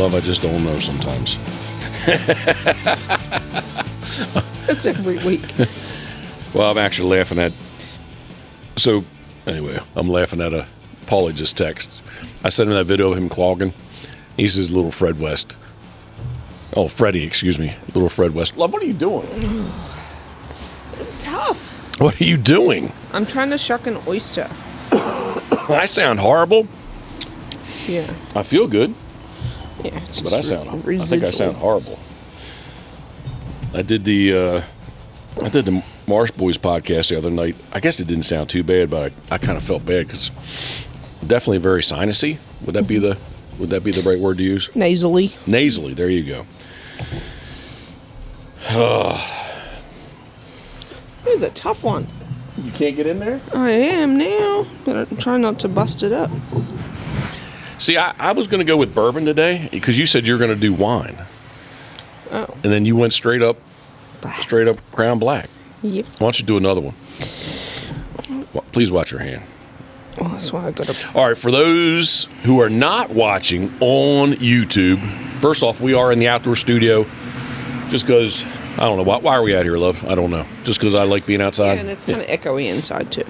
Love, I just don't know sometimes. That's every week. Well, I'm actually laughing at... So, anyway, I'm laughing at Paulie just text. I sent him that video of him clogging. He says, little Fred West. Oh, Freddie, excuse me. Little Fred West. Love, what are you doing? It's tough. What are you doing? I'm trying to shuck an oyster. I sound horrible. Yeah. I feel good. Yeah. But I think I sound horrible. I did the Marsh Boys podcast the other night. I guess it didn't sound too bad, but I kind of felt bad because definitely very sinusy. Would that be the right word to use? Nasally. Nasally. There you go. It was a tough one. You can't get in there? I am now, but I'm trying not to bust it up. See, I was going to go with bourbon today because you said you were going to do wine. Oh. And then you went straight up Crown Black. Yep. Why don't you do another one? Well, please watch your hand. Well, that's why I got to... All right, for those who are not watching on YouTube, first off, we are in the outdoor studio just because, I don't know, why are we out here, love? I don't know. Just because I like being outside? Yeah, and it's kind of echoey inside, too.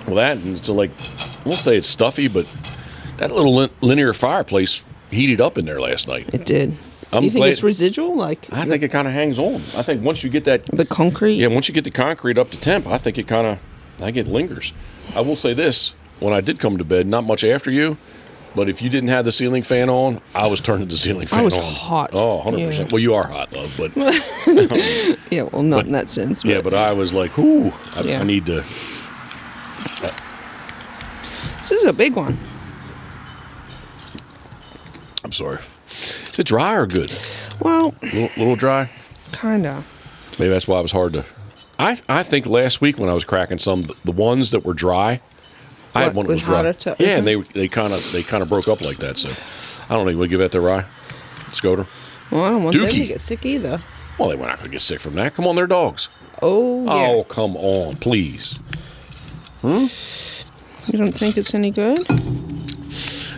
Well, that, and it's like, I won't say it's stuffy, but that little linear fireplace heated up in there last night. It did. You think it's residual? I think it kind of hangs on. I think once you get that... The concrete? Yeah, once you get the concrete up to temp, I think it lingers. I will say this. When I did come to bed, not much after you, but if you didn't have the ceiling fan on, I was turning the ceiling fan on. I was hot. Oh, 100%. Yeah. Well, you are hot, love, but... Yeah, well, not in that sense. But, yeah, but I was like, ooh, I need to... This is a big one. I'm sorry. Is it dry or good? Well... Little dry? Kind of. Maybe that's why it was hard to... I think last week when I was cracking some, the ones that were dry... I had one that was dry. Yeah, and they kind of broke up like that. So I don't think we'll give that to rye. Scoter. Well, I don't want them to get sick either. Well, they were not going to get sick from that. Come on, they're dogs. Oh, yeah. Oh, come on, please. You don't think it's any good?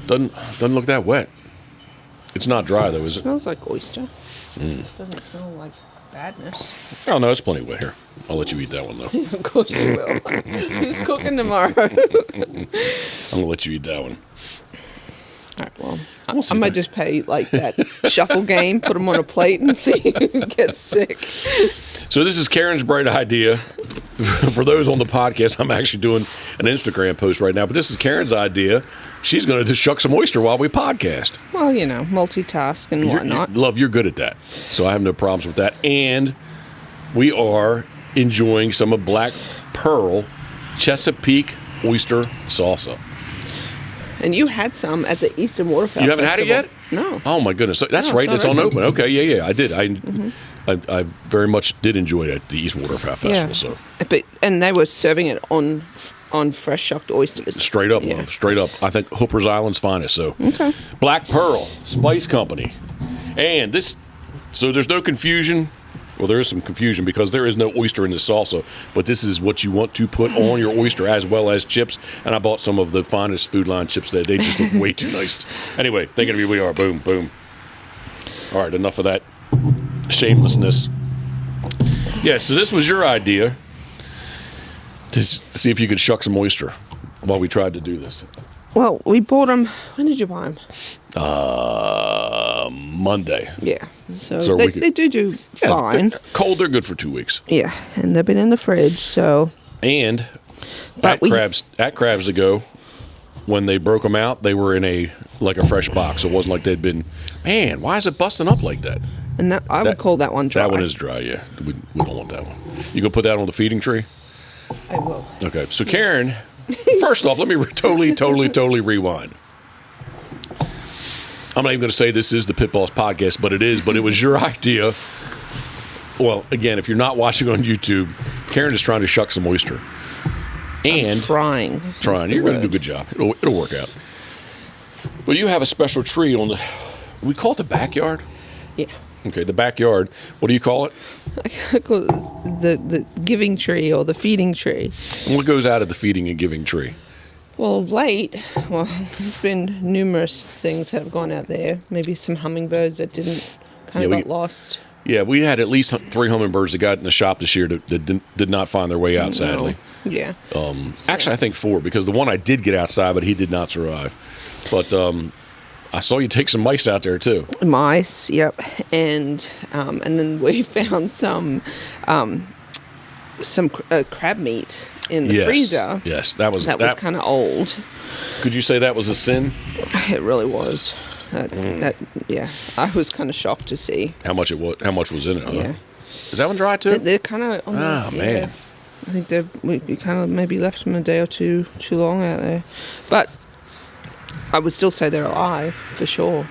Doesn't look that wet. It's not dry though, is it? Smells like oyster. Doesn't smell like badness. Oh no, it's plenty wet here. I'll let you eat that one though. Of course you will. Who's cooking tomorrow? I'm gonna let you eat that one. All right, well, I might just pay like that shuffle game, put them on a plate and see who gets sick. So this is Karen's bright idea. For those on the podcast, I'm actually doing an Instagram post right now, but this is Karen's idea. She's going to just shuck some oyster while we podcast. Well, multitask and whatnot. Love, you're good at that. So I have no problems with that. And we are enjoying some of Black Pearl Chesapeake oyster salsa. And you had some at the Eastern Waterfowl. You haven't had it yet? No. Oh, my goodness. That's right. It's on open. Okay, yeah. I did. I very much did enjoy it at the East Waterfowl Festival. Yeah. So. And they were serving it on fresh shucked oysters. Straight up, love. Straight up. I think Hooper's Island's finest. So, okay. Black Pearl Spice Company. And so there's no confusion. Well, there is some confusion because there is no oyster in this salsa, but this is what you want to put on your oyster as well as chips. And I bought some of the finest Food Line chips that they just look way too nice. Anyway, thinking of you, we are. Boom, boom. All right, enough of that shamelessness. Yeah, so this was your idea to see if you could shuck some oyster while we tried to do this. Well, we bought them. When did you buy them? Monday. Yeah. So they do fine. Cold, they're good for 2 weeks. Yeah, and they've been in the fridge, so. And at Crabs to Go, when they broke them out, they were in a fresh box. It wasn't like they'd been, man, why is it busting up like that? And I would call that one dry. That one is dry, yeah. We don't want that one. You gonna put that on the feeding tree? I will. Okay, so Karen, first off, let me totally rewind. I'm not even going to say this is the Pitboss podcast, but it was your idea. Well, again, if you're not watching on YouTube, Karen is trying to shuck some oyster. And I'm trying. You're going to do a good job. It'll work out. Well, you have a special tree on we call it the backyard? Yeah. Okay, the backyard. What do you call it? I call it the giving tree or the feeding tree. And what goes out of the feeding and giving tree? Well, of late, there's been numerous things that have gone out there. Maybe some hummingbirds that didn't got lost. Yeah, we had at least 3 hummingbirds that got in the shop this year that did not find their way out, sadly. Yeah. Actually, I think 4, because the one I did get outside, but he did not survive. But I saw you take some mice out there, too. Mice, yep. And then we found some crab meat in the freezer. Yes, that was kind of old. Could you say that was a sin? It really was. Yeah, I was kind of shocked to see how much was in it. Huh? Yeah, is that one dry too? They're kind of. Man, I think we kind of maybe left them a day or two too long out there, but I would still say they're alive for sure.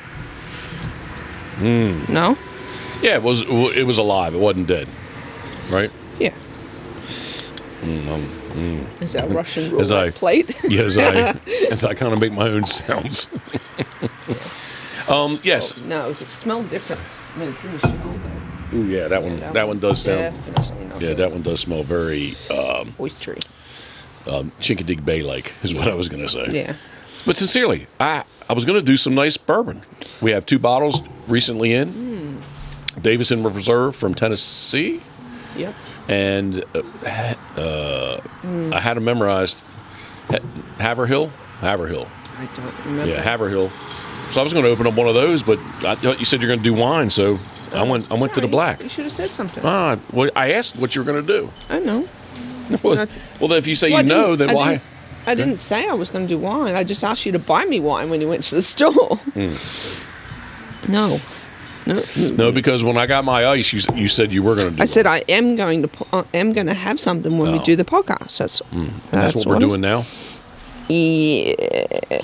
No. Yeah, it was alive. It wasn't dead, right? Yeah. Is that Russian roulette plate? Yes, as I kind of make my own sounds. Yes. Oh, no, it smelled different. I mean, it's in the shell, though. Ooh, yeah, that one does sound. Yeah, that one does smell very oystery. Chincoteague Bay-like is what I was going to say. Yeah. But sincerely, I was going to do some nice bourbon. We have 2 bottles recently in. Davison Reserve from Tennessee. Yep. And I had them memorized. Haverhill. I don't remember. Yeah, Haverhill. So I was going to open up one of those, but I thought you said you're going to do wine, so I went to the black. You should have said something. Well, I asked what you were going to do. I know. Well, if you say then why? I didn't say I was going to do wine. I just asked you to buy me wine when you went to the store. No, because when I got my ice, you said you were going to do. I said I am going to have something when we do the podcast. That's what we're doing now. Yeah.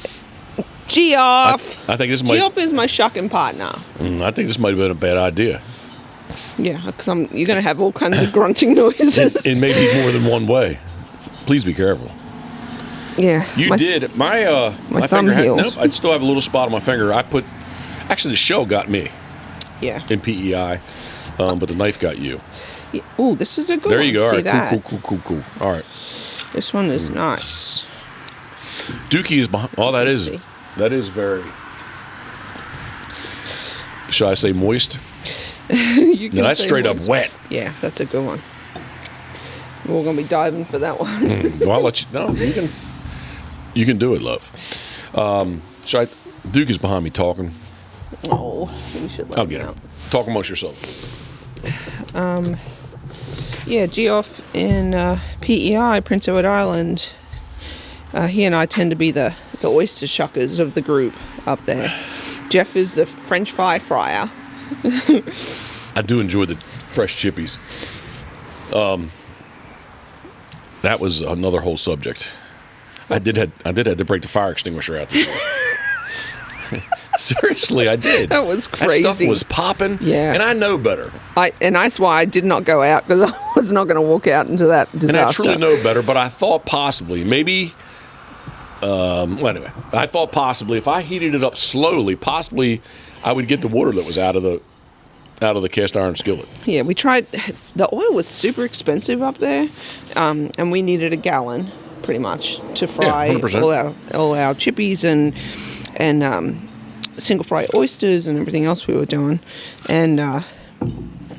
Geoff. I think this Geoff is my shucking partner. I think this might have been a bad idea. Yeah, because you're going to have all kinds of grunting noises. in maybe more than one way. Please be careful. Yeah. You did. My thumb finger healed. Nope, I still have a little spot on my finger. Actually, the shell got me. Yeah. In PEI, but the knife got you. Yeah. Oh, this is a good one. There you go. See All right, that? Cool. All right. This one is nice. Dookie is behind. Oh, that is very. Should I say moist? You can that's say straight moist. up wet. Yeah, that's a good one. We're going to be diving for that one. Well, I'll let you. No, you can do it, love. Duke is behind me talking. Oh, you should let I'll get him. Talk amongst yourself. Yeah, Geoff in PEI, Prince Edward Island. He and I tend to be the oyster shuckers of the group up there. Jeff is the French fry fryer. I do enjoy the fresh chippies. That was another whole subject. I did have to break the fire extinguisher out this morning. Seriously, I did. That was crazy. That stuff was popping. Yeah. And I know better. And that's why I did not go out, because I was not going to walk out into that disaster. And I truly know better, but I thought possibly, maybe, anyway, I thought possibly if I heated it up slowly, possibly I would get the water that was out of the cast iron skillet. Yeah, we tried. The oil was super expensive up there, and we needed a gallon, pretty much, to fry all our chippies and single fry oysters and everything else we were doing, and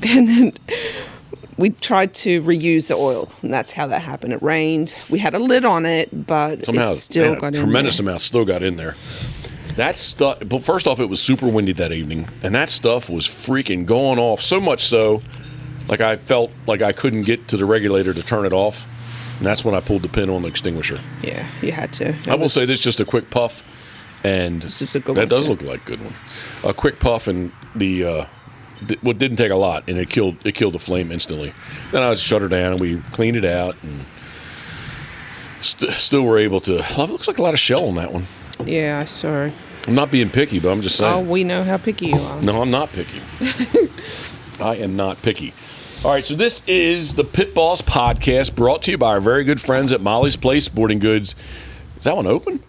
then we tried to reuse the oil, and that's how that happened. It rained. We had a lid on it, but somehow it still got in there. Tremendous amount still got in there. That stuff. But first off, it was super windy that evening, and that stuff was freaking going off. So much so, like I felt like I couldn't get to the regulator to turn it off, and that's when I pulled the pin on the extinguisher. Yeah, you had to. I will say this: just a quick puff. And that does look like a good one. A quick puff, and what didn't take a lot, and it killed the flame instantly. Then I shut her down, and we cleaned it out, and still were able to. It looks like a lot of shell on that one. Yeah, sorry. I'm not being picky, but I'm just saying. Oh, we know how picky you are. No, I'm not picky. I am not picky. All right, so this is the Pitboss podcast, brought to you by our very good friends at Molly's Place Sporting Goods. Is that one open?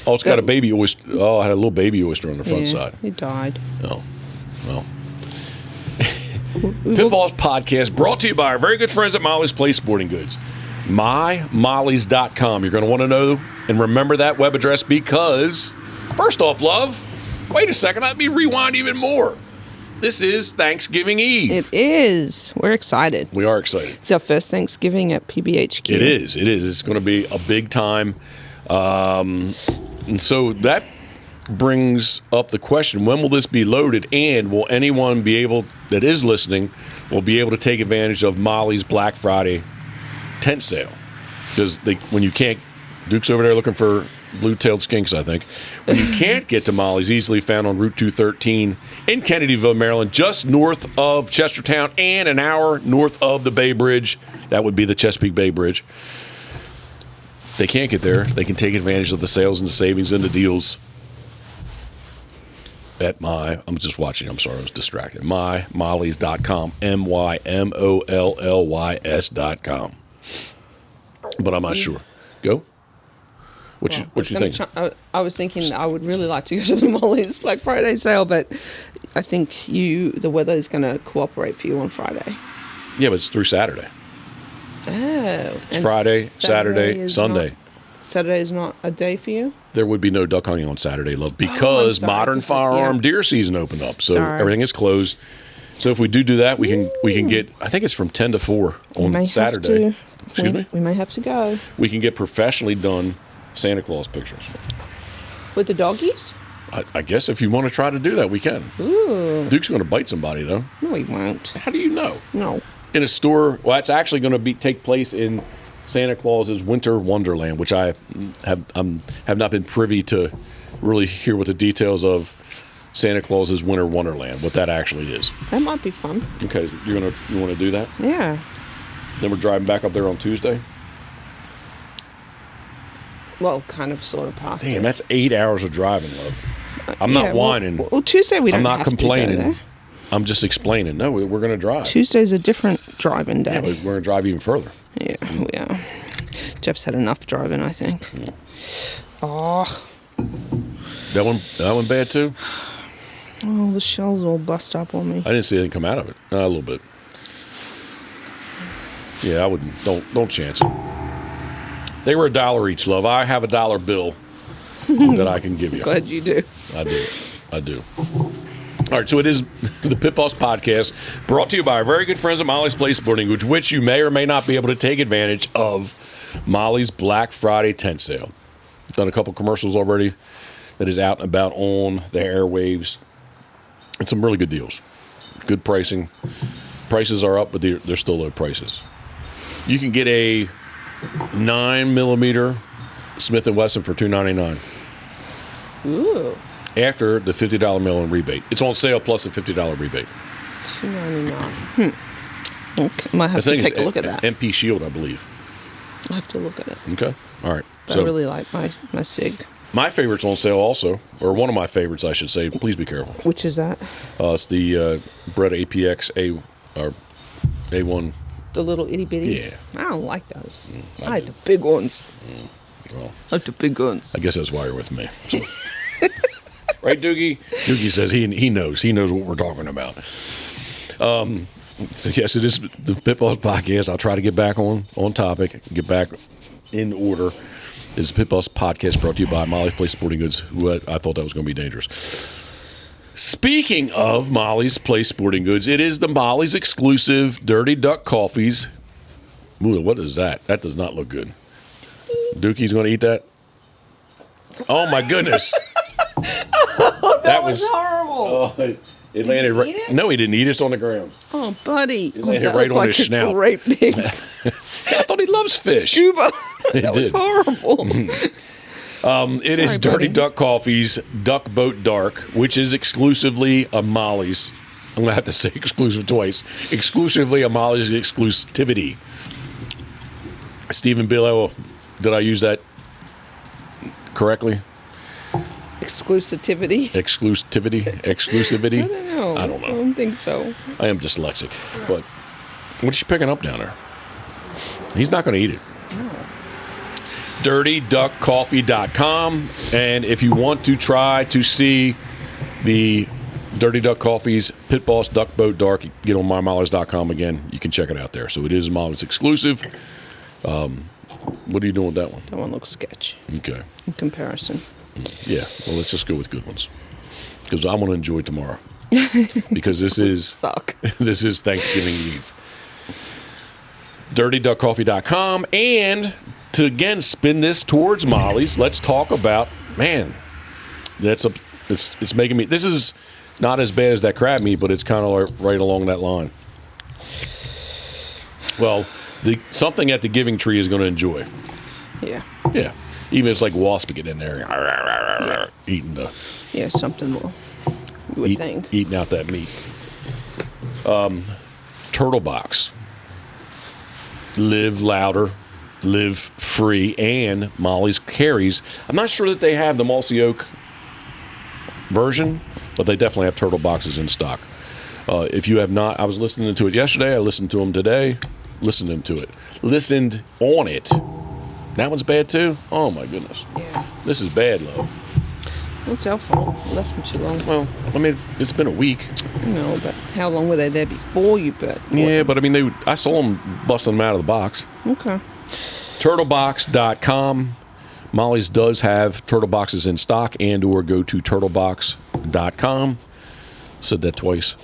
Oh, it's got a baby oyster. Oh, I had a little baby oyster on the front side. It died. Oh, well. Pitboss podcast brought to you by our very good friends at Molly's Place Sporting Goods. mymollies.com. You're going to want to know and remember that web address because, first off, love, wait a second, let me rewind even more. This is Thanksgiving Eve. It is. We're excited. We are excited. It's our first Thanksgiving at PBHQ. It is. It's going to be a big time. And so that brings up the question, when will this be loaded, and will anyone be able, that is listening, will be able to take advantage of Molly's Black Friday tent sale? Because when you can't, Duke's over there looking for blue-tailed skinks, I think. When you can't get to Molly's, easily found on Route 213 in Kennedyville, Maryland, just north of Chestertown and an hour north of the Bay Bridge. That would be the Chesapeake Bay Bridge. If they can't get there, they can take advantage of the sales and the savings and the deals at I'm just watching. I'm sorry, I was distracted. mymollies.com. MYMOLLYS.com. But I'm not sure. Go. What you think? I was thinking I would really like to go to the Molly's Black Friday sale, but I think the weather is going to cooperate for you on Friday. Yeah, but it's through Saturday. Oh. It's Friday, Saturday, Sunday. Saturday is not a day for you? There would be no duck hunting on Saturday, love, because modern firearm deer season opened up, so everything is closed. So if we do that, we can get, I think it's from 10 to 4 on Saturday. Excuse me? We may have to go. We can get professionally done Santa Claus pictures. With the doggies? I guess if you want to try to do that, we can. Ooh. Duke's going to bite somebody, though. No, he won't. How do you know? No. In a store, well, it's actually going to take place in Santa Claus's Winter Wonderland, which I have not been privy to really hear what the details of Santa Claus's Winter Wonderland, what that actually is. That might be fun. Okay, you want to do that? Yeah. Then we're driving back up there on Tuesday. Well, kind of, sort of past. Damn, that's 8 hours of driving, love. I'm not whining. Well, Tuesday we don't. I'm not have complaining. To go there. I'm just explaining. No, we're going to drive. Tuesday's a different driving day. Yeah, we're going to drive even further. Yeah, we are. Jeff's had enough driving, I think. Yeah. Oh. That one bad too? Oh, the shell's all bust up on me. I didn't see anything come out of it. A little bit. Yeah, I wouldn't. Don't chance it. They were $1 each, love. I have $1 bill that I can give you. Glad you do. I do. All right, so it is the Pitboss Podcast, brought to you by our very good friends at Molly's Place Sporting Goods, which you may or may not be able to take advantage of Molly's Black Friday tent sale. I've done a couple commercials already that is out and about on the airwaves, and some really good deals. Good pricing. Prices are up, but they're still low prices. You can get a 9mm Smith & Wesson for $299. Ooh. After the $50 mail-in rebate. It's on sale plus the $50 rebate. $299. Okay. Might have to take a look at that. MP Shield, I believe. I'll have to look at it. Okay. All right. I really like my SIG. My favorite's on sale also, or one of my favorites, I should say. Please be careful. Which is that? It's the Beretta APX A1. The little itty bitties? Yeah. I don't like those. I like the big ones. Well, I like the big ones. I guess that's why you're with me. So. Right, Doogie? Doogie says he knows. He knows what we're talking about. So, yes, it is the Pitboss Podcast. I'll try to get back on topic, get back in order. It's the Pitboss Podcast brought to you by Molly's Place Sporting Goods, who I thought that was going to be dangerous. Speaking of Molly's Place Sporting Goods, it is the Molly's exclusive Dirty Duck Coffees. Ooh, what is that? That does not look good. Dookie's going to eat that? Oh, my goodness. that was horrible. Oh, it landed right. No, he didn't eat it. It's on the ground. Oh, buddy. It landed right on his snout. Great big. I thought he loves fish. Cuba. That was horrible. It is Dirty Duck Coffee's Duck Boat Dark, which is exclusively a Molly's. I'm going to have to say exclusive twice. Exclusively a Molly's exclusivity. Stephen Bill, did I use that correctly? Exclusivity. Exclusivity. I don't know. I don't think so. I am dyslexic. But what is she picking up down there? He's not going to eat it. No. DirtyDuckCoffee.com. And if you want to try to see the Dirty Duck Coffee's Pitboss Duck Boat Dark, get on mymollies.com again. You can check it out there. So it is Molly's exclusive. What are you doing with that one? That one looks sketch Okay. in comparison. Yeah. Well, let's just go with good ones because I'm going to enjoy tomorrow because this is Suck. this is Thanksgiving Eve. DirtyDuckCoffee.com, and to again spin this towards Molly's, let's talk about it's making me. This is not as bad as that crab meat, but it's kind of right along that line. Well, something at the Giving Tree is going to enjoy. Yeah. Yeah, even if it's like wasp getting in there, eating the. Yeah, something more. You would think. Eating out that meat. Turtle Box. Live louder, live free, and Molly's carries. I'm not sure that they have the Mossy Oak version, but they definitely have turtle boxes in stock. If you have not, I was listening to it yesterday. I listened to them today. Listened on it. That one's bad too. Oh my goodness. Yeah. This is bad, love. It's our fault. We left them too long. Well, I mean, it's been a week. No, but how long were they there before you put? Yeah, but I mean, I saw them busting them out of the box. Okay. Turtlebox.com. Molly's does have turtle boxes in stock, and or go to turtlebox.com. Said that twice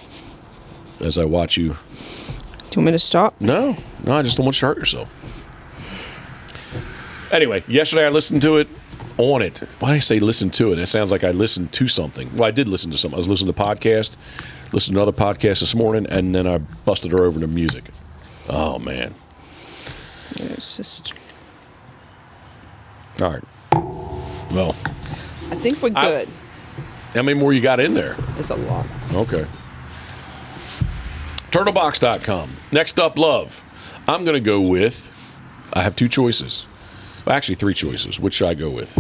as I watch you. Do you want me to stop? No, I just don't want you to hurt yourself. Anyway, yesterday I listened to it on it. Why did I say listen to it? It sounds like I listened to something. Well, I did listen to something. I was listening to podcast, listened to another podcast this morning, and then I busted her over to music. Oh, man. Yeah, it's just... All right. Well. I think we're good. How many more you got in there? There's a lot. Okay. Turtlebox.com. Next up, love. I'm going to go with, I have two choices. Well, actually, three choices. Which should I go with?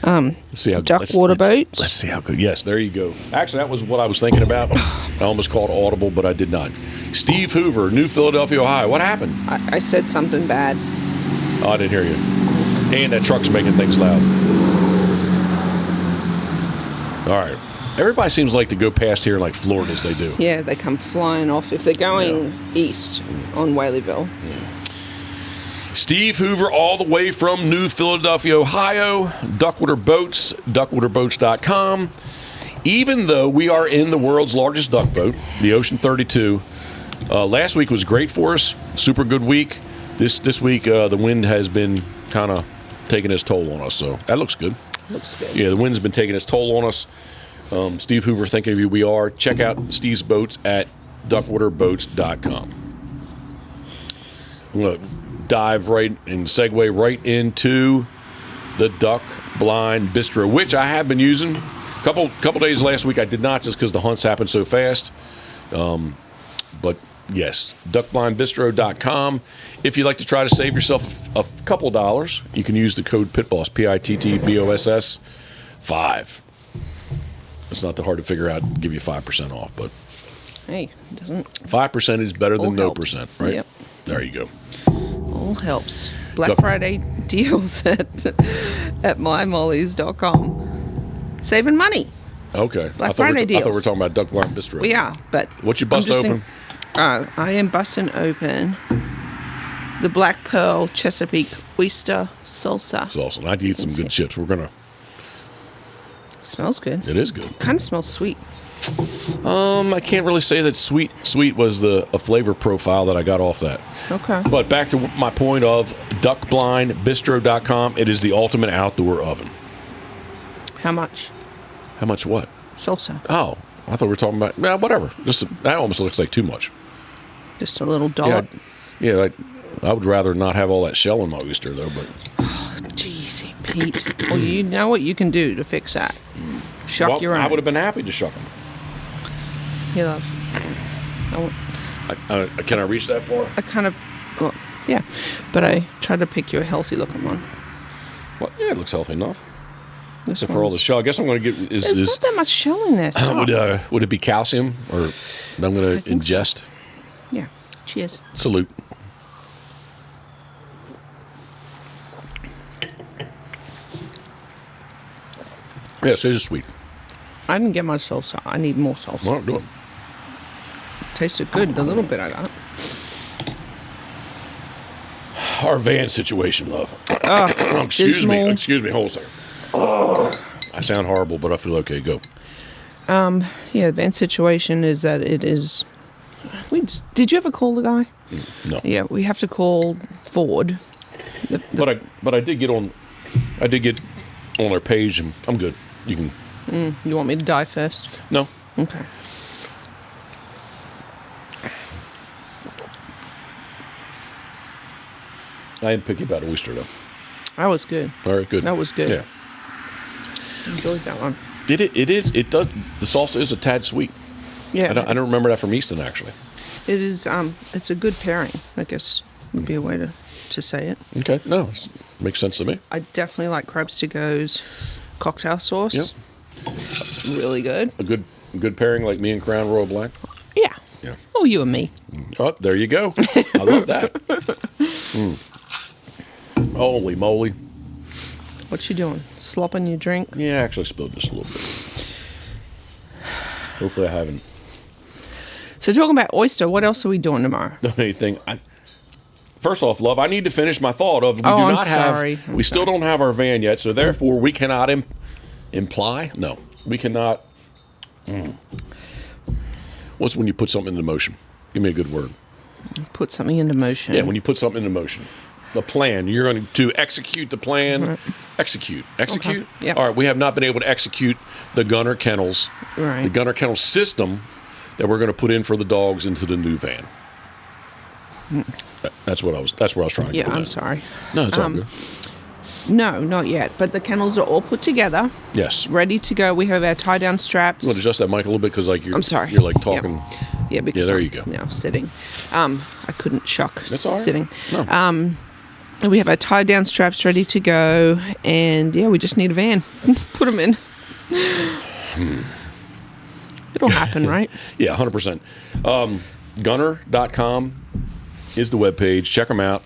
Let's see how Duck water boats. Let's see how good. Yes, there you go. Actually, that was what I was thinking about. I almost called audible, but I did not. Steve Hoover, New Philadelphia, Ohio. What happened? I said something bad. Oh, I didn't hear you. And that truck's making things loud. All right. Everybody seems like to go past here like Florida as they do. Yeah, they come flying off if they're going east on Whaleyville. Steve Hoover, all the way from New Philadelphia, Ohio. Duckwater Boats, duckwaterboats.com. Even though we are in the world's largest duck boat, the Ocean 32, last week was great for us. Super good week. This week, the wind has been kind of taking its toll on us, so that looks good. Looks good. Yeah, the wind's been taking its toll on us. Steve Hoover, thinking of you, we are. Check out Steve's Boats at duckwaterboats.com. I'm going to dive right and segue right into the Duck Blind Bistro, which I have been using. A couple days last week I did not, just because the hunts happened so fast. But yes, duckblindbistro.com. If you'd like to try to save yourself a couple dollars, you can use the code PITBOSS, PITTBOSS 5. It's not that hard to figure out, give you 5% off, but Hey, doesn't 5% is better than all no helps. percent, right? Yep. There you go. all helps. Black Duck. Friday deals at mymollys.com. Saving money. Okay. Black I Friday thought we were deals. talking about Duck Blind Bistro. We are, but What you bust I'm just open? I am busting open the Black Pearl Chesapeake Oyster Salsa. It's awesome. I'd eat some good chips. We're gonna. Smells good. It is good. Kind of smells sweet. I can't really say that sweet was a flavor profile that I got off that. Okay. But back to my point of duckblindbistro.com. It is the ultimate outdoor oven. How much? How much what? Salsa. Oh, I thought we were talking about whatever. That almost looks like too much. Just a little dollop. Yeah. I would rather not have all that shell in my oyster though. But Jeez, Pete. Well, you know what you can do to fix that. Shuck your own. I would have been happy to shuck them. Here, love. Can I reach that far? I kind of, well, yeah. But I tried to pick you a healthy looking one. Well, yeah, it looks healthy enough. This Except for all the one's- shell. I guess I'm going to get. There's not that much shell in there. Stop. Would it be calcium or that I'm going to think so. ingest? Yeah. Cheers. Salute. Yes, it is sweet. I didn't get much salsa. I need more salsa. Well, do it. Tasted good, the little bit I got. Our van situation, love. Excuse me. Excuse me, hold on a second. I sound horrible, but I feel okay. Go. The van situation is that it is. Did you ever call the guy? No. Yeah, we have to call Ford. But I did get on. I did get on their page, and I'm good. You can. You want me to die first? No. Okay. I am picky about Oyster, though. That was good. All right, good. That was good. Yeah. Enjoyed that one. It does. The salsa is a tad sweet. Yeah. I don't remember that from Easton, actually. It is. It's a good pairing, I guess would be a way to say it. Okay. No, makes sense to me. I definitely like Crabs to Go's cocktail sauce. Yep. It's really good. A good pairing like me and Crown Royal Black. Yeah. Yeah. Oh, you and me. Oh, there you go. I love that. Holy moly. What you doing? Slopping your drink? Yeah, I actually spilled just a little bit. Hopefully I haven't So talking about Oyster, what else are we doing tomorrow? done anything. First off, love, I need to finish my thought of I'm sorry. We still don't have our van yet, so therefore we cannot imply. No, we cannot. What's when you put something into motion? Give me a good word. Put something into motion. Yeah, when you put something into motion. The plan. You're going to execute the plan. Right. Execute. Okay. Yep. All right, we have not been able to execute the Gunner Kennels. Right. The Gunner Kennel system that we're going to put in for the dogs into the new van. That's where I was trying to go. Yeah, I'm sorry. No, it's all good. No, not yet. But the kennels are all put together, Yes. ready to go. We have our tie-down straps. You want to adjust that mic a little bit because I'm sorry. You're like talking. Yeah, because there I'm you go. now sitting. I couldn't shuck That's all right. sitting. No. We have our tie-down straps ready to go, and yeah, we just need a van. Put them in. It'll happen, right? Yeah, 100%. Gunner.com is the webpage. Check them out.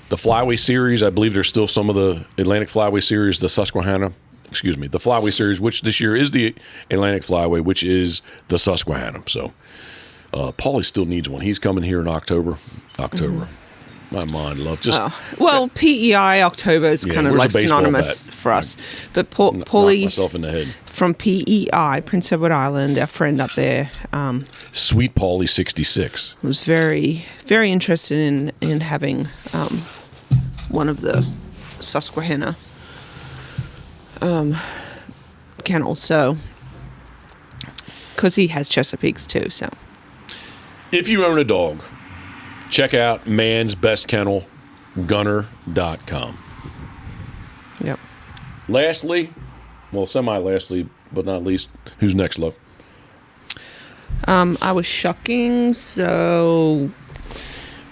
The Flyway Series, I believe there's still some of the Atlantic Flyway Series, the Flyway Series, which this year is the Atlantic Flyway, which is the Susquehanna. So, Paulie still needs one. He's coming here in October. My mind, love. PEI October is kind of like synonymous bat? for us. But Knock Paulie myself in the head. from PEI, Prince Edward Island, our friend up there, Sweet Paulie 66. was very, very interested in having one of the Susquehanna kennels. So, because he has Chesapeakes too. So, If you own a dog, check out Man's Best Kennel, Gunner.com. yep. Lastly, well, semi-lastly, but not least, who's next, love? I was shucking, so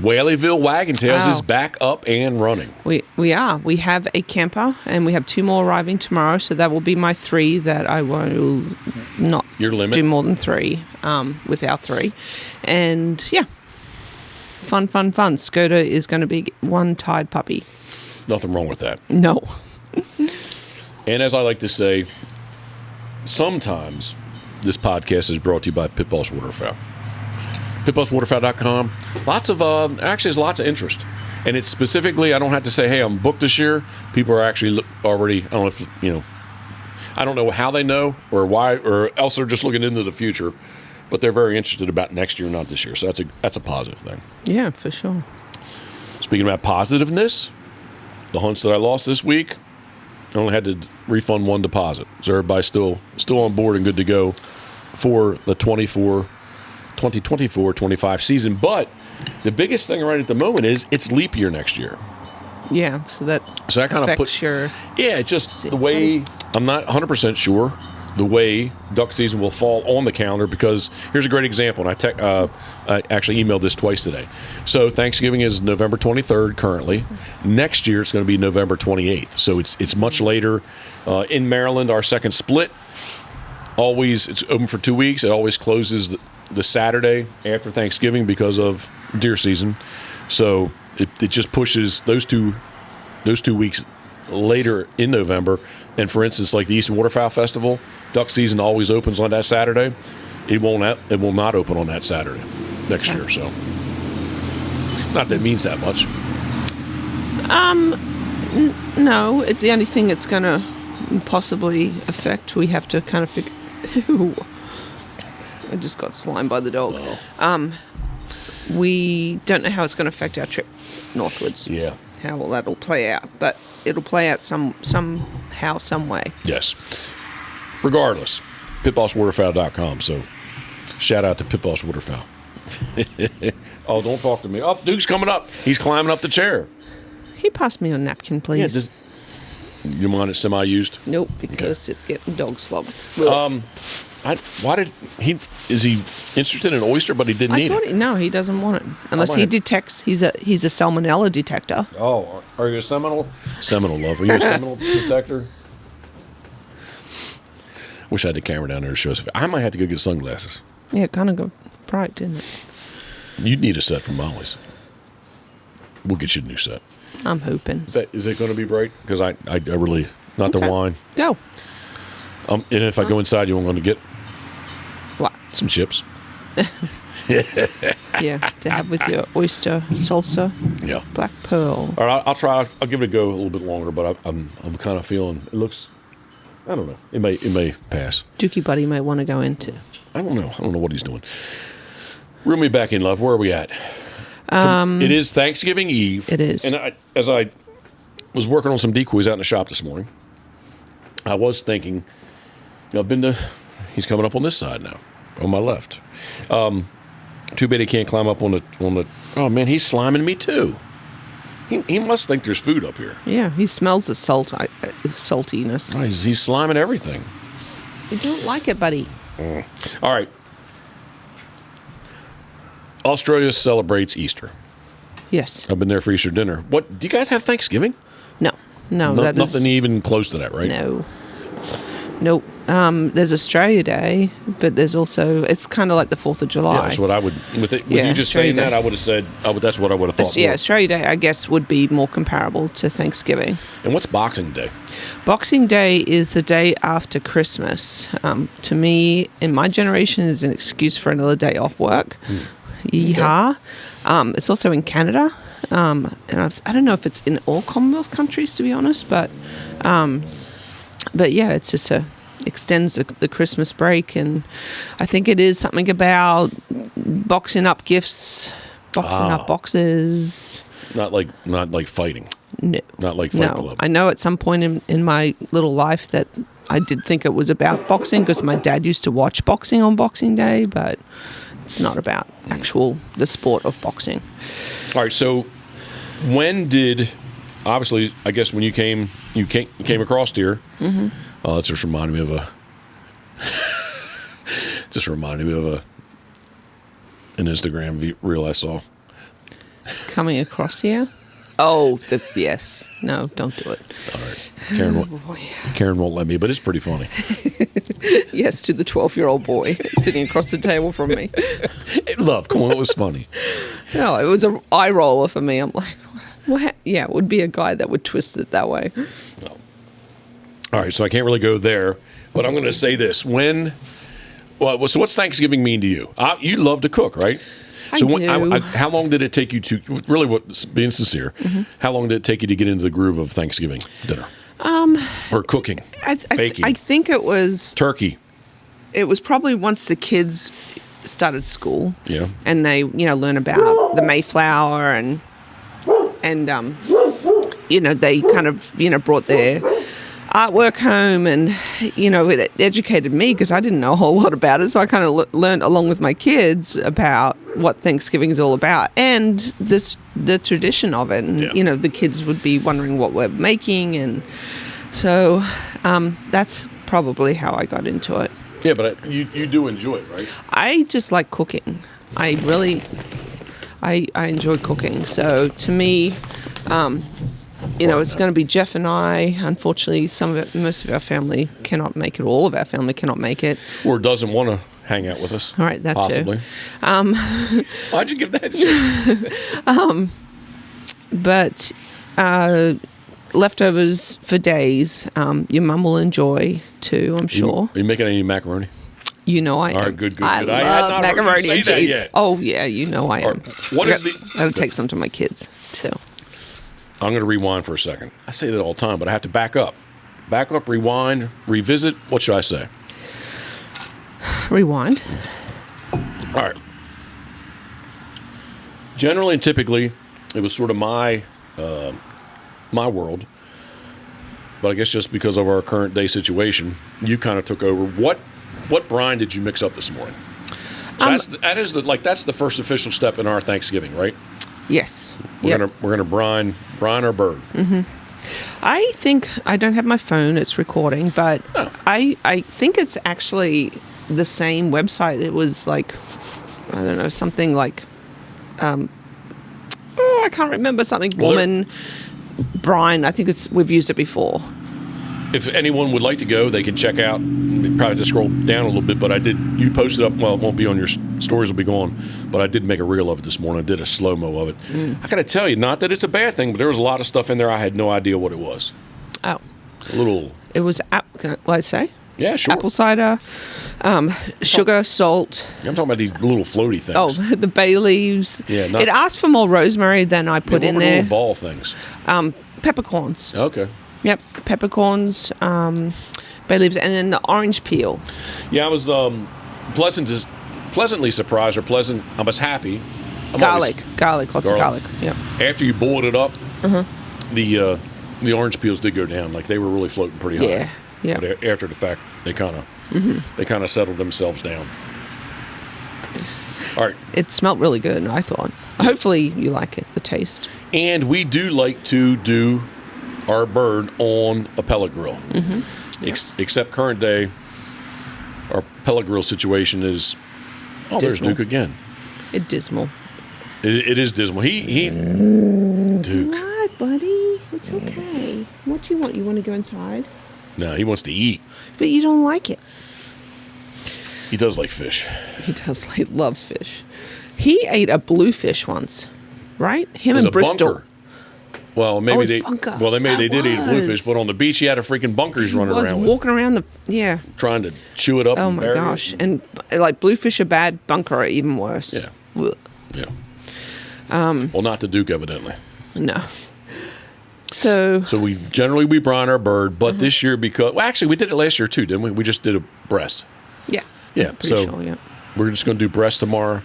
Whaleyville Wagon Tails Oh. is back up and running. we are. We have a camper, and we have 2 more arriving tomorrow. So that will be my 3 that I will not Your limit? do more than 3 with our 3. And yeah, fun. Skoda is going to be one tied puppy. Nothing wrong with that. No. And as I like to say, sometimes this podcast is brought to you by Pitboss Waterfowl. Pitbosswaterfowl.com. There's lots of interest. And it's specifically, I don't have to say, hey, I'm booked this year. People are actually already, I don't know if, I don't know how they know or why, or else they're just looking into the future. But they're very interested about next year, not this year. So that's a positive thing. Yeah, for sure. Speaking about positiveness, the hunts that I lost this week, I only had to refund 1 deposit. So everybody's still on board and good to go for the 2024-25 season. But the biggest thing right at the moment is it's leap year next year. Yeah, so that kind of affects your... Yeah, it's just the way, I'm not 100% sure the way duck season will fall on the calendar, because here's a great example, and I actually emailed this twice today. So Thanksgiving is November 23rd currently. Next year it's going to be November 28th, so it's much later. In Maryland, our second split, it's open for 2 weeks. It always closes the Saturday after Thanksgiving because of deer season. So it just pushes those two weeks later in November. And for instance, like the Eastern Waterfowl Festival, duck season always opens on that Saturday. It will not open on that Saturday next year. So not that it means that much. No, it's the only thing it's going to possibly affect. We have to kind of figure. Ew. I just got slimed by the dog. Oh. We don't know how it's going to affect our trip northwards. Yeah. How all that'll play out, but it'll play out somehow, some way. Yes. Regardless, pitbosswaterfowl.com. So shout out to Pitboss Waterfowl. Oh, don't talk to me. Oh, Duke's coming up. He's climbing up the chair. He passed me a napkin, please. You mind it semi-used? Nope, because it's getting dog slob. Why did he? Is he interested in oyster? But he didn't I eat thought it. no, he doesn't want it unless he detects. He's a salmonella detector. Oh, are you a Seminole lover? Are you a Seminole detector? Wish I had the camera down there to show us. I might have to go get sunglasses. Yeah, kind of got bright, didn't it? You'd need a set from Molly's. We'll get you a new set. I'm hoping. Is it going to be bright? Because I really not the Okay. wine. Go. And if I go inside, you want to get What? some chips. Yeah, to have with your oyster salsa, Yeah. black pearl. All right, I'll try. I'll give it a go a little bit longer, but I'm kind of feeling it looks. I don't know. It may pass. Dookie Buddy might want to go into. I don't know what he's doing. Reel me back in, love. Where are we at? It is Thanksgiving Eve. It is. And as I was working on some decoys out in the shop this morning, I was thinking, he's coming up on this side now, on my left. Too bad he can't climb up on the. Oh man, he's sliming me too. He must think there's food up here. Yeah, he smells the saltiness. Oh, he's sliming everything. You don't like it, buddy. All right. Australia celebrates Easter. Yes. I've been there for Easter dinner. What do you guys have Thanksgiving? No. Nothing even close to that, right? No. Nope. There's Australia Day, but there's also it's kind of like the 4th of July. Yeah, that's what I would. With you just Australia saying that, Day. I would have said. That's what I would have thought. Yeah, more. Australia Day, I guess, would be more comparable to Thanksgiving. And what's Boxing Day? Boxing Day is the day after Christmas. To me, in my generation, is an excuse for another day off work. Yeehaw. It's also in Canada. And I don't know if it's in all Commonwealth countries, to be honest, but yeah, it's just extends the Christmas break, and I think it is something about boxing up gifts, boxing up boxes. Not like fighting. No, Not like Fight Club. I know at some point in my little life that I did think it was about boxing because my dad used to watch boxing on Boxing Day, but it's not about the sport of boxing. All right. So when did? Obviously, I guess when you came across here. Mm-hmm. It just reminded me of an Instagram reel I saw. Coming across here? Oh, yes. No, don't do it. All right. Karen won't let me, but it's pretty funny. Yes, to the 12-year-old boy sitting across the table from me. Hey, love, come on, it was funny. No, it was an eye roller for me. I'm like, what? Yeah, it would be a guy that would twist it that way. No. All right, so I can't really go there, but I'm going to say this. So what's Thanksgiving mean to you? You love to cook, right? I So do. how long did it take you to, really being sincere, how long did it take you to get into the groove of Thanksgiving dinner? Or cooking, baking? I think it was Turkey. It was probably once the kids started school. Yeah. And they, learn about the Mayflower and they kind of, brought their artwork home, and it educated me because I didn't know a whole lot about it, so I kind of learned along with my kids about what Thanksgiving is all about and the tradition of it, and the kids would be wondering what we're making, and so that's probably how I got into it. Yeah, but you do enjoy it, right? I just like cooking. I enjoy cooking, so to me it's going to be Jeff and I. Unfortunately, most of our family cannot make it. All of our family cannot make it. Or doesn't want to hang out with us. All right, that possibly. too. Why'd you give that shit? But leftovers for days. Your mum will enjoy too, I'm sure. Are you making any macaroni? I am. All right, good. I I had love not heard you macaroni say and that cheese. yet. Oh yeah, I am. What is I'll take some to my kids too. I'm going to rewind for a second. I say that all the time, but I have to back up. Back up, rewind, revisit. What should I say? Rewind. All right. Generally and typically, it was sort of my world. But I guess just because of our current day situation, you kind of took over. What brine did you mix up this morning? So that's the first official step in our Thanksgiving, right? Yes. We're gonna brine our bird. Mm-hmm. I think I don't have my phone; it's recording, but I think it's actually the same website. It was like, I don't know, something like, I can't remember, something woman brine. I think we've used it before. If anyone would like to go, they can check out. Probably just scroll down a little bit, but you posted up. Well, it won't be on your stories; will be gone. But I did make a reel of it this morning. I did a slow mo of it. I got to tell you, not that it's a bad thing, but there was a lot of stuff in there I had no idea what it was. Oh, it was. Can I say? Yeah, sure. Apple cider, sugar, salt. I'm talking about these little floaty things. Oh, the bay leaves. Yeah, it asked for more rosemary than I put in there. Little ball things. Peppercorns. Okay. Yep, peppercorns, bay leaves, and then the orange peel. Yeah, I was pleasantly surprised, or pleasant. I was happy. Garlic, lots of garlic. Yeah. After you boiled it up, the orange peels did go down. Like they were really floating pretty high. Yeah. But after the fact, they kind of settled themselves down. All right. It smelled really good, I thought. Hopefully you like it, the taste. And we do like to do our bird on a pellet grill. Except current day, our pellet grill situation is, dismal. There's Duke again. It's dismal. It is dismal. He Duke. What, buddy? It's okay. What do you want? You want to go inside? No, he wants to eat. But you don't like it. He does like fish. He does. He loves fish. He ate a bluefish once, right? Him in Bristol. Bunker. Well, maybe they. Bunker. Well, they did eat a bluefish, but on the beach he had a freaking bunker he's running around with. Walking around trying to chew it up. Oh my gosh! And like bluefish are bad, bunker are even worse. Yeah. Ugh. Yeah. Well, not the Duke, evidently. No. So we generally brine our bird, but this year actually we did it last year too, didn't we? We just did a breast. Yeah. Yeah. Pretty sure, yeah. We're just going to do breast tomorrow.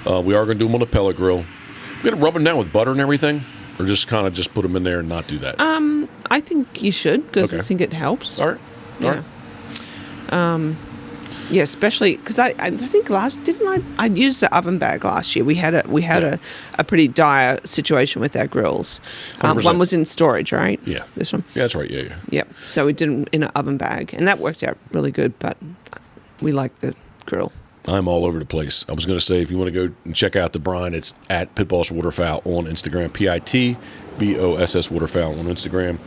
We are going to do them on a pellet grill. We're going to rub them down with butter and everything, or just kind of just put them in there and not do that. I think you should, because I think it helps. All right. Yeah. Yeah, especially because I think I used the oven bag last year. We had a pretty dire situation with our grills. One was in storage, right? Yeah. This one. Yeah, that's right. Yeah. Yep. So we did it in an oven bag, and that worked out really good. But we like the grill. I'm all over the place. I was going to say, if you want to go and check out the brine, it's at Pitboss Waterfowl on Instagram. PITBOSS Waterfowl on Instagram.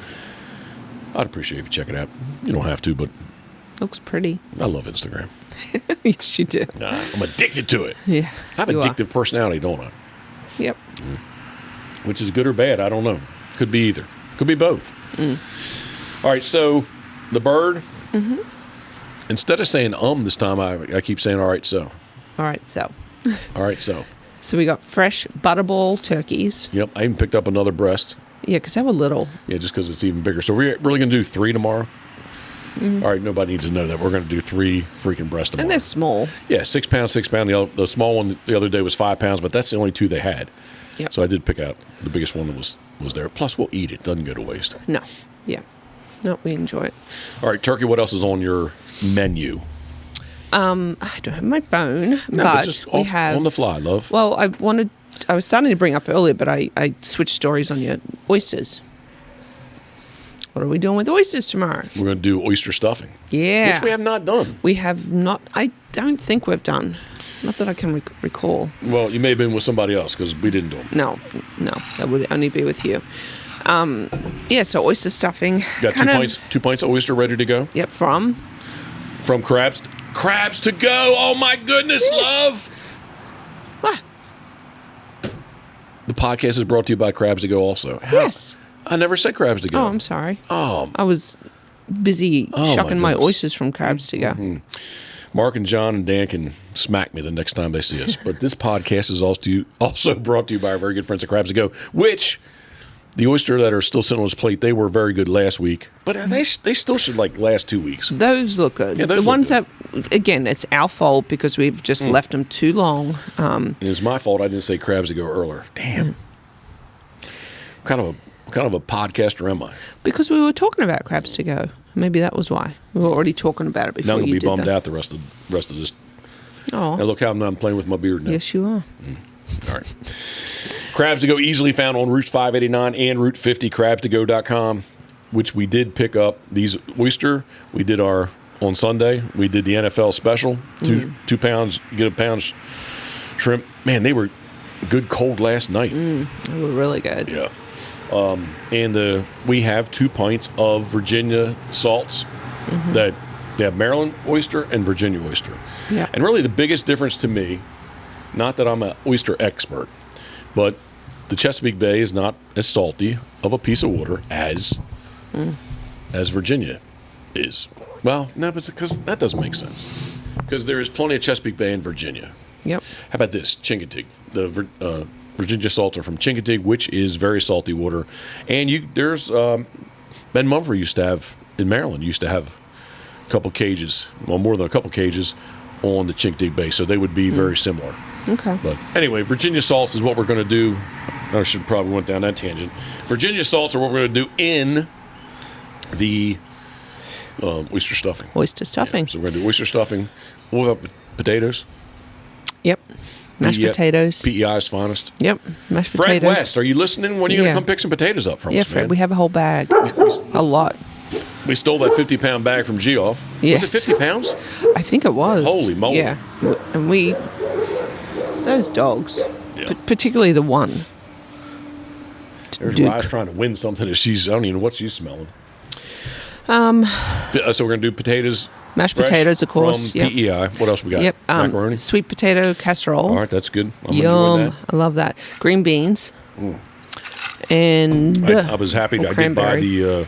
I'd appreciate if you check it out. You don't have to, but looks pretty. I love Instagram. Yes, you do. I'm addicted to it. Yeah. I have an addictive personality, don't I? Yep. Which is good or bad, I don't know. Could be either. Could be both. All right, so the bird, instead of saying this time, I keep saying, all right, so. All right, so. All right, so. So we got fresh butterball turkeys. Yep, I even picked up another breast. Yeah, because they were little. Yeah, just because it's even bigger. So we're really going to do 3 tomorrow. All right, nobody needs to know that. We're going to do 3 freaking breasts tomorrow. And they're small. Yeah, 6 pounds, 6 pounds. The small one the other day was 5 pounds, but that's the only 2 they had. Yep. So I did pick out the biggest one that was there. Plus, we'll eat it. Doesn't go to waste. No. Yeah. No, we enjoy it. All right, turkey, what else is on your menu? I don't have my phone, but just we have on the fly, love. Well, I was starting to bring up earlier, but I switched stories on your oysters. What are we doing with oysters tomorrow? We're going to do oyster stuffing. Yeah. Which we have not done. We have not. I don't think we've done. Not that I can recall. Well, you may have been with somebody else because we didn't do them. No. That would only be with you. Yeah, so oyster stuffing. You got 2 pints of oyster ready to go? Yep, from Crabs. Crabs to go. Oh, my goodness, love. What? The podcast is brought to you by Crabs to Go also. Yes. I never said Crabs to Go. Oh, I'm sorry. Oh. I was busy shucking my oysters from Crabs to Go. Mark and John and Dan can smack me the next time they see us. But this podcast is also brought to you by our very good friends at Crabs to Go, which The oyster that are still sitting on his plate, they were very good last week, but they still should like last 2 weeks. Those look good. Yeah, those the look ones good. that, again, it's our fault because we've just left them too long. And it's my fault I didn't say crabs to go earlier. Damn. What kind of a podcaster am I? Because we were talking about crabs to go. Maybe that was why. We were already talking about it before Now I'm you gonna be did bummed that. out the rest of this. Oh, And look how I'm playing with my beard now. yes, you are. All right. Crabs to go easily found on Route 589 and Route 50, crabstogo.com, which we did pick up. These oyster, we did on Sunday. We did the NFL special, 2 pounds, get a pound shrimp. Man, they were good cold last night. They were really good. Yeah. And we have 2 pints of Virginia salts that they have Maryland oyster and Virginia oyster. Yeah. And really the biggest difference to me, not that I'm an oyster expert, but the Chesapeake Bay is not as salty of a piece of water as Virginia is. Well, no, but because that doesn't make sense. Because there is plenty of Chesapeake Bay in Virginia. Yep. How about this? Chincoteague. The Virginia salts are from Chincoteague, which is very salty water. And there's Ben Mumford used to have, in Maryland, used to have a couple cages, well, more than a couple cages on the Chincoteague Bay. So they would be very similar. Okay. But anyway, Virginia salts is what we're going to do. I should probably went down that tangent. Virginia salts are what we're going to do in the oyster stuffing. Oyster stuffing. So we're going to do oyster stuffing. We'll have potatoes. Yep. Mashed potatoes. PEI's finest. Yep. Mashed Fred potatoes. West, are you listening? When are you going Yeah. to come pick some potatoes up from Yeah, us, Fred, man? we have a whole bag. A lot. We stole that 50-pound bag from Geoff. Yes. Was it 50 pounds? I think it was. Holy moly. Yeah. And those dogs, Yeah. particularly the one. There's Duke. Rye's trying to win something that I don't even know what she's smelling. So we're going to do potatoes. Mashed fresh potatoes, of course. From Yep. PEI. What else we got? Yep. Macaroni. Sweet potato casserole. All right, that's good. I'm Yum. enjoying I love that. Green beans. And that. I was happy. I did buy cranberry. the.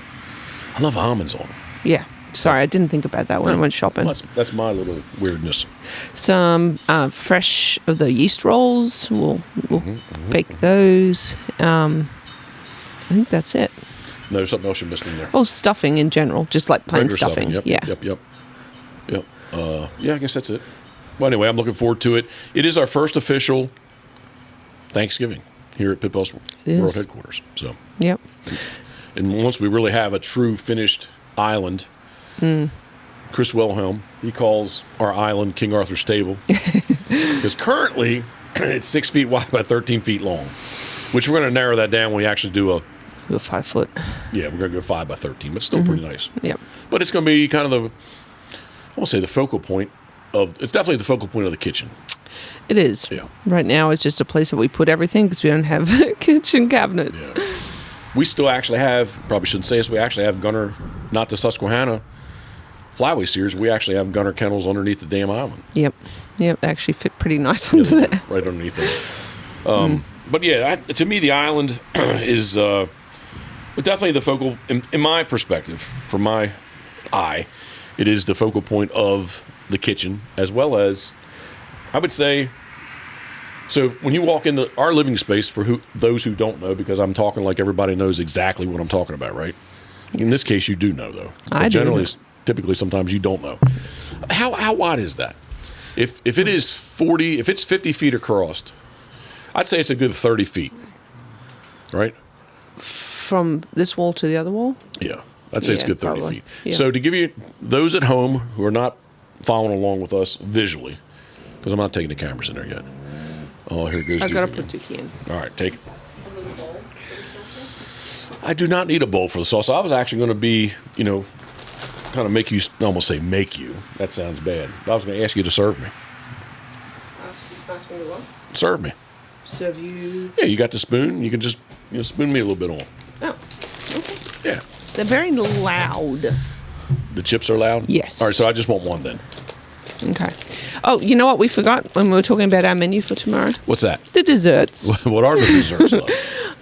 I love almonds on it. Yeah. Sorry, I didn't think about that when I went shopping. That's my little weirdness. Some fresh of the yeast rolls. We'll bake those. I think that's it. No, there's something else you missed in there. Oh, stuffing in general, just like plain Regular stuffing. Yep, Yeah. Yep. Yeah, I guess that's it. Well, anyway, I'm looking forward to it. It is our first official Thanksgiving here at Pitboss It World is. Headquarters. So, Yep. and once we really have a true finished island, Chris Wilhelm, he calls our island King Arthur's Table, because currently it's 6 feet wide by 13 feet long, which we're going to narrow that down when we actually do Go 5 foot. we're going to go 5 by 13, but still pretty nice. Yep. But it's going to be kind of I won't say the focal point it's definitely the focal point of the kitchen. It is. Yeah. Right now, it's just a place that we put everything because we don't have kitchen cabinets. Yeah. We still actually have, probably shouldn't say this, we actually have Gunner, not the Susquehanna Flyway Series, we actually have Gunner kennels underneath the damn island. Yep. Yep. They actually fit pretty nice under there. Right underneath it. But yeah, to me, the island is definitely the focal, in my perspective, from my eye, it is the focal point of the kitchen, as well as, I would say, so when you walk into our living space, for those who don't know, because I'm talking like everybody knows exactly what I'm talking about, right? In this case, you do know, though. I But do. generally, typically, sometimes you don't know. How wide is that? If it is 40, if it's 50 feet across, I'd say it's a good 30 feet, right? From this wall to the other wall? Yeah, I'd say it's a Yeah, good 30 probably. feet. Yeah. So to give you, those at home who are not following along with us visually, because I'm not taking the cameras in there yet. Oh, here goes I Duke gotta again. put Dookie in. All right, take it. I do not need a bowl for the sauce. I was actually going to be, kind of make you, I almost say make you. That sounds bad. But I was going to ask you to serve me. Ask me to what? Serve me. Serve you. Yeah, you got the spoon. You can just spoon me a little bit on. Oh, okay. Yeah. They're very loud. The chips are loud? Yes. All right, so I just want one then. Okay. Oh, you know what we forgot when we were talking about our menu for tomorrow? What's that? The desserts. What are the desserts, though?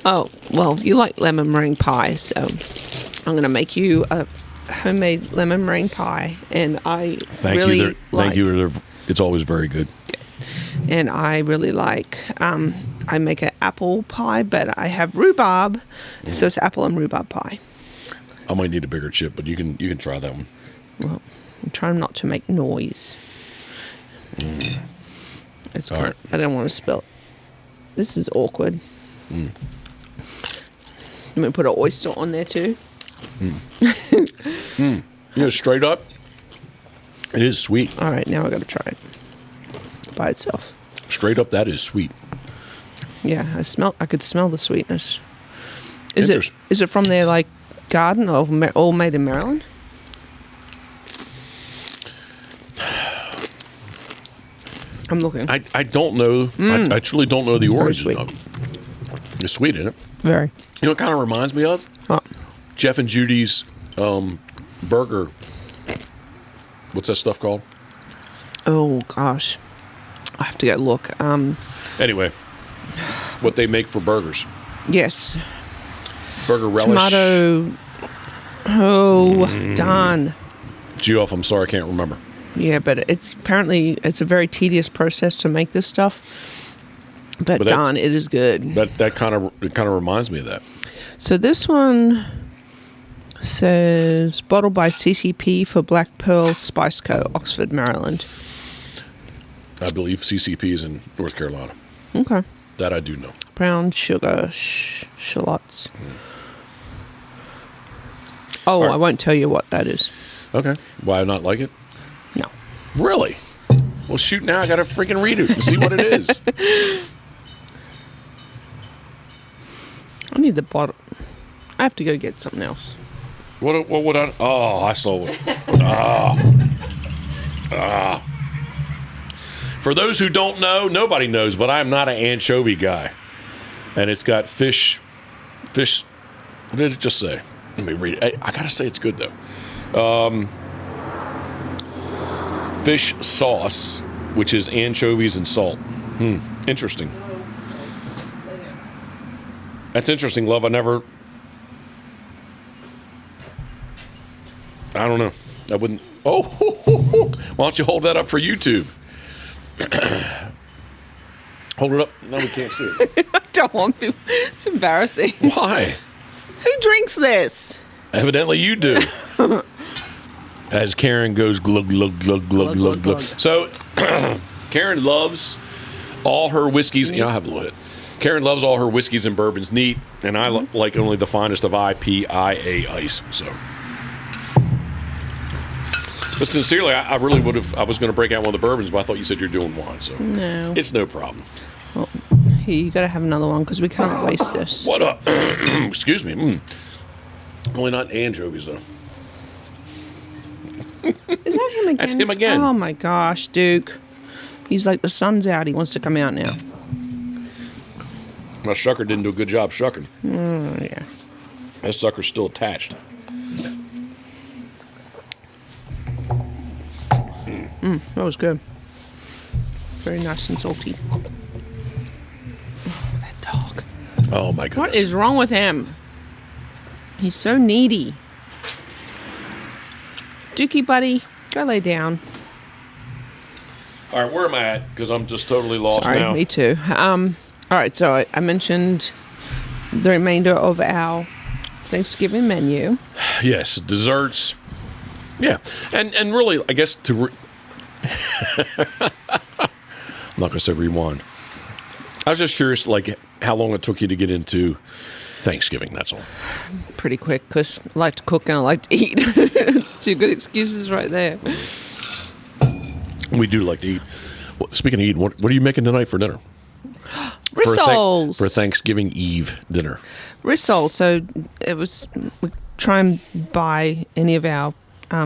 Oh, well, you like lemon meringue pie, so I'm going to make you a homemade lemon meringue pie, and I Thank really you. Thank you. It's always very good. and I really like. I make an apple pie, but I have rhubarb, so it's apple and rhubarb pie. I might need a bigger chip, but you can try that one. Well, I'm trying not to make noise. It's All right. I don't want to spill it. This is awkward. Let me put an oyster on there too. Straight up, it is sweet. All right, now I got to try it by itself. Straight up, that is sweet. Yeah, I could smell the sweetness. Is it from their like garden or all made in Maryland? I'm looking. I don't know. I truly don't know the origin of it. It's sweet, isn't it? Very. You know what it kind of reminds me of? What? Jeff and Judy's burger. What's that stuff called? Oh gosh, I have to go look. Anyway, what they make for burgers. Yes. Burger relish. Tomato. Oh, darn. Geoff, I'm sorry, I can't remember. Yeah, but it's a very tedious process to make this stuff. But darn, it is good. That kind of reminds me of that. So this one says bottled by CCP for Black Pearl Spice Co., Oxford, Maryland. I believe CCP is in North Carolina. Okay. That I do know. Brown sugar shallots. Oh, Right. I won't tell you what that is. Okay. Why not like it? No. Really? Well, shoot, now I got to freaking read it and see what it is. I need the bottle. I have to go get something else. What would I... Oh, I saw it. For those who don't know, nobody knows, but I'm not an anchovy guy. And it's got fish... What did it just say? Let me read it. I got to say it's good, though. Fish sauce, which is anchovies and salt. Interesting. That's interesting, love. I don't know. I wouldn't. Oh, why don't you hold that up for YouTube? Hold it up. No, we can't see it. I don't want to. It's embarrassing. Why? Who drinks this? Evidently you do. As Karen goes glug, glug, glug, glug, glug, glug. So, Karen loves all her whiskeys. Yeah, I'll have a little hit. Karen loves all her whiskeys and bourbons neat, and I like only the finest of IPIA ice. So, but sincerely, I really would have. I was going to break out one of the bourbons, but I thought you said you're doing wine, so No. it's no problem. Well, here, you got to have another one because we can't waste this. What up? Excuse me. Only not anchovies though. Is that him again? That's him again. Oh my gosh, Duke. He's like, the sun's out. He wants to come out now. My shucker didn't do a good job shucking. Yeah. That sucker's still attached. That was good. Very nice and salty. Oh, that dog. Oh my goodness. What is wrong with him? He's so needy. Dookie, buddy, go lay down. All right, where am I at? Because I'm just totally lost Sorry, now. me too. All right, so I mentioned the remainder of our Thanksgiving menu. Yes, desserts. Yeah, and really, I guess I'm not gonna say rewind. I was just curious, like how long it took you to get into Thanksgiving. That's all. Pretty quick, because I like to cook and I like to eat. It's two good excuses right there. We do like to eat. Well, speaking of eating, what are you making tonight for dinner? Rissoles. For Thanksgiving Eve dinner. Rissole. So we try and buy any of our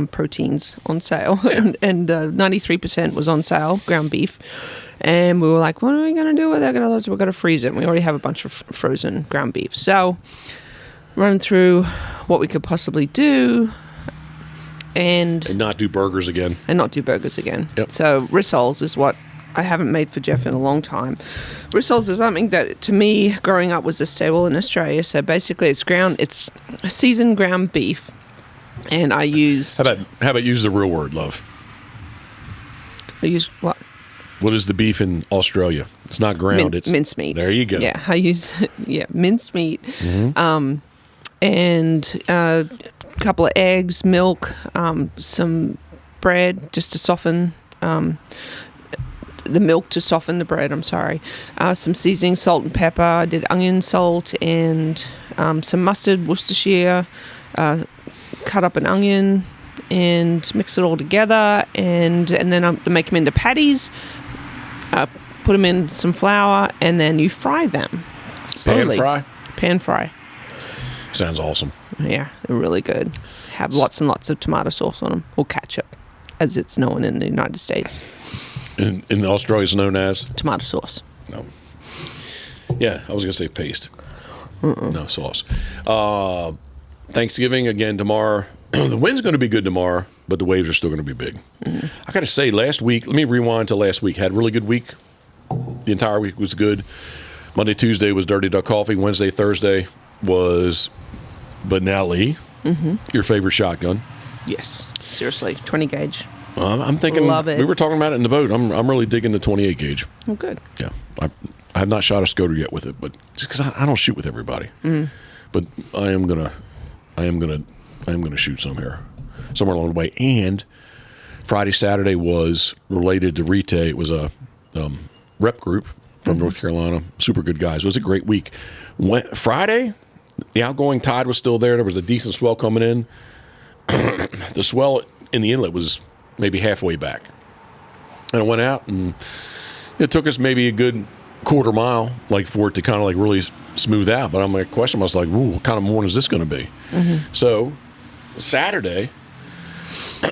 proteins on sale, and 93% was on sale, ground beef. And we were like, what are we going to do with that? We're going to freeze it. And we already have a bunch of frozen ground beef. So run through what we could possibly do and not do burgers again. And not do burgers again. Yep. So rissoles is what I haven't made for Jeff in a long time. Rissoles is something that, to me, growing up was a staple in Australia. So basically it's seasoned ground beef. And I used... How about use the real word, love? I used what? What is the beef in Australia? It's not ground. It's mincemeat. There you go. Yeah, I use mincemeat. And a couple of eggs, milk, some bread just to soften the milk to soften the bread. I'm sorry. Some seasoning, salt and pepper. I did onion salt and some mustard, Worcestershire. Cut up an onion and mix it all together, and then I make them into patties. Put them in some flour, and then you fry them slowly. Pan fry. Sounds awesome. Yeah, they're really good. Have lots and lots of tomato sauce on them, or ketchup, as it's known in the United States. In Australia, it's known as tomato sauce. No. Yeah, I was gonna say paste. No sauce. Thanksgiving again tomorrow. The wind's going to be good tomorrow, but the waves are still going to be big. I got to say, last week, let me rewind to last week. Had a really good week. The entire week was good. Monday, Tuesday was Dirty Duck Coffee. Wednesday, Thursday was Benelli, your favorite shotgun. Yes, seriously, 20 gauge. I'm thinking, love it. We were talking about it in the boat. I'm really digging the 28 gauge. Oh, good. Yeah, I have not shot a Scoter yet with it, but just because I don't shoot with everybody. But I am gonna shoot some here, somewhere along the way. And Friday, Saturday was related to Rite. It was a rep group from North Carolina. Super good guys. It was a great week. Friday, the outgoing tide was still there. There was a decent swell coming in. The swell in the inlet was maybe halfway back. And I went out, and it took us maybe a good quarter mile, like for it to kind of like really smooth out. But I'm like, question myself, like, ooh, what kind of morning is this going to be? So Saturday,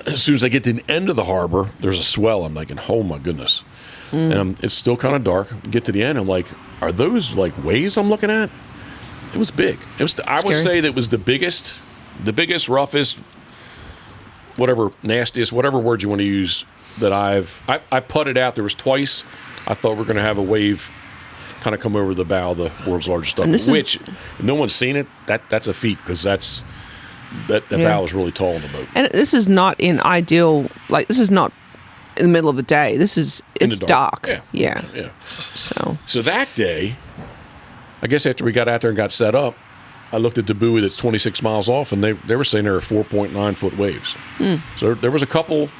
as soon as I get to the end of the harbor, there's a swell. I'm like, oh my goodness. And it's still kind of dark. Get to the end, I'm like, are those like waves I'm looking at? It was big. It was. I would say that it was the biggest, roughest, whatever, nastiest, whatever word you want to use that I putted out. There was twice I thought we were going to have a wave kind of come over the bow of the world's largest duck, which no one's seen it. That's a feat, because that bow is really tall in the boat. And this is not in ideal, like, this is not in the middle of the day. It's dark. Yeah. So that day, I guess after we got out there and got set up, I looked at the buoy that's 26 miles off, and they were saying there are 4.9 foot waves. So there was a couple,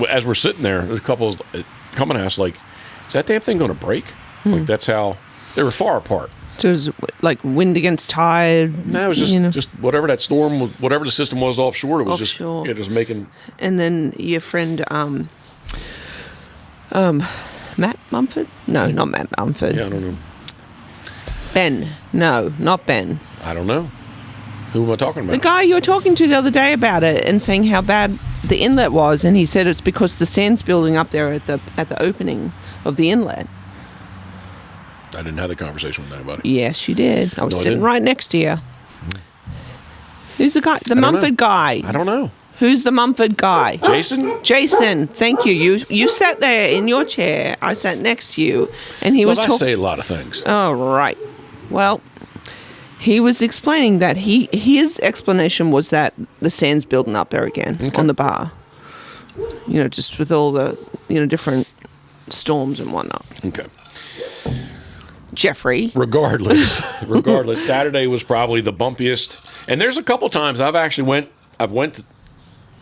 as we're sitting there, there's a couple coming at us like, is that damn thing going to break? Like, that's how they were far apart. So it was like wind against tide. No, it was just whatever that storm, whatever the system was offshore. It was offshore. It was making. And then your friend, Matt Mumford? No, not Matt Mumford. Yeah, I don't know. Ben? No, not Ben. I don't know. Who am I talking about? The guy you were talking to the other day about it and saying how bad the inlet was, and he said it's because the sand's building up there at the opening of the inlet. I didn't have the conversation with anybody. Yes, you did. I was sitting right next to you. Who's the guy? The Mumford guy. I don't know. Who's the Mumford guy? Jason? Jason, thank you. You sat there in your chair. I sat next to you, and he was talking. I say a lot of things. Oh, right. Well, he was explaining that his explanation was that the sand's building up there again on the bar. You know, just with all the different storms and whatnot. Okay. Jeffrey. Regardless, Saturday was probably the bumpiest. And there's a couple times I went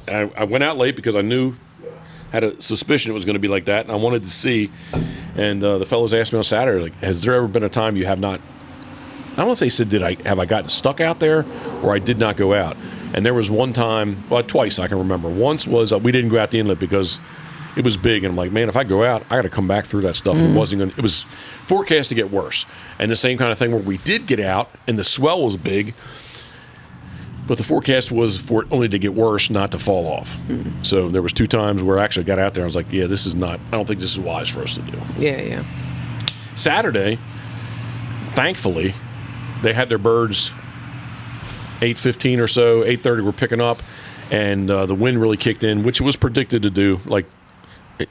out late because I had a suspicion it was going to be like that, and I wanted to see. And the fellows asked me on Saturday, like, has there ever been a time you have not? I don't know if they said have I gotten stuck out there, or I did not go out. And there was one time, well, twice I can remember. Once was we didn't go out the inlet because it was big, and I'm like, man, if I go out, I got to come back through that stuff. And it was forecast to get worse. And the same kind of thing where we did get out, and the swell was big, but the forecast was for it only to get worse, not to fall off. So there was 2 times where I actually got out there. I was like, yeah, this is not. I don't think this is wise for us to do. Yeah. Saturday, thankfully, they had their birds 8:15 or so, 8:30 were picking up, and the wind really kicked in, which it was predicted to do. Like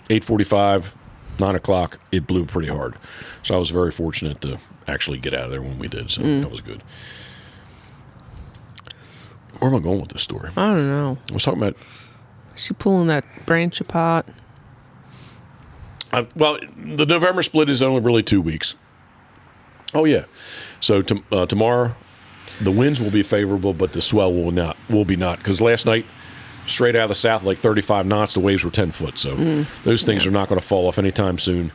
8:45, 9 o'clock, it blew pretty hard. So I was very fortunate to actually get out of there when we did. So that was good. Where am I going with this story? I don't know. I was talking about. She pulling that branch apart. Well, the November split is only really 2 weeks. Oh yeah, so tomorrow the winds will be favorable, but the swell will be not because last night straight out of the south like 35 knots, the waves were 10 foot. So those things are not going to fall off anytime soon.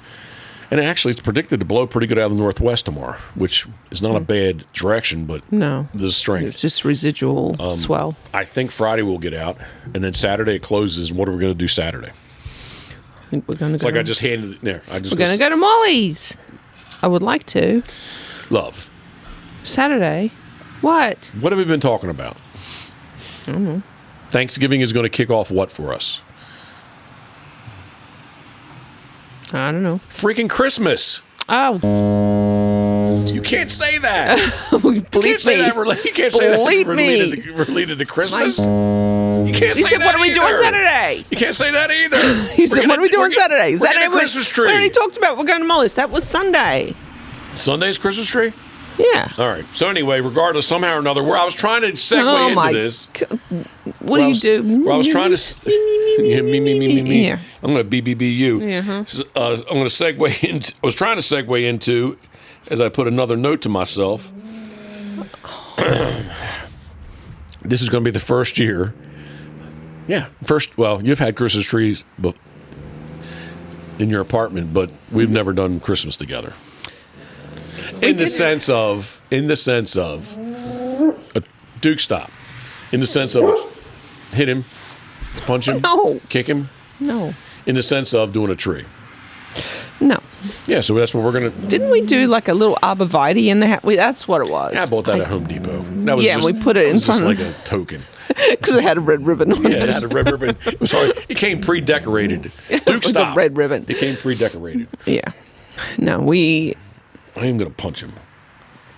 And actually, it's predicted to blow pretty good out of the northwest tomorrow, which is not a bad direction, but the strength. It's just residual swell. I think Friday we'll get out, and then Saturday it closes. And what are we going to do Saturday? I think we're going to It's like I just handed it there. We're going to go to Molly's. I would like to. Love. Saturday? What? What have we been talking about? I don't know. Thanksgiving is going to kick off what for us? I don't know. Freaking Christmas. Oh. You can't say that. Bleep You can't say me. that. You can't say Bleep that related to Christmas. You can't You say said, that what are we doing either. Saturday? You can't say that either. You said, what are we doing Saturday? We're getting a Christmas tree. We already talked about we're going to Molly's. That was Sunday. Sunday's Christmas tree? Yeah. All right. So anyway, regardless, somehow or another, where I was trying to segue into this. What do you do? Where I was trying to... Yeah, me. Yeah. I'm going to BBBU. Yeah. I'm going to segue into... I was trying to segue into, as I put another note to myself, this is going to be the first year. Yeah. Well, you've had Christmas trees in your apartment, but we've never done Christmas together. In the sense of, Duke, stop. In the sense of hit him, punch him, kick him. No. In the sense of doing a tree. No. Yeah, so that's what we're going to... Didn't we do like a little arborvitae in the house? That's what it was. I bought that at Home Depot. That was we put it in front of... of... just like a token. Because it had a red ribbon on it. Yeah, it had a red ribbon. It was hard. It came pre-decorated. Duke, stop. A red ribbon. It came pre-decorated. Yeah. No, I am going to punch him.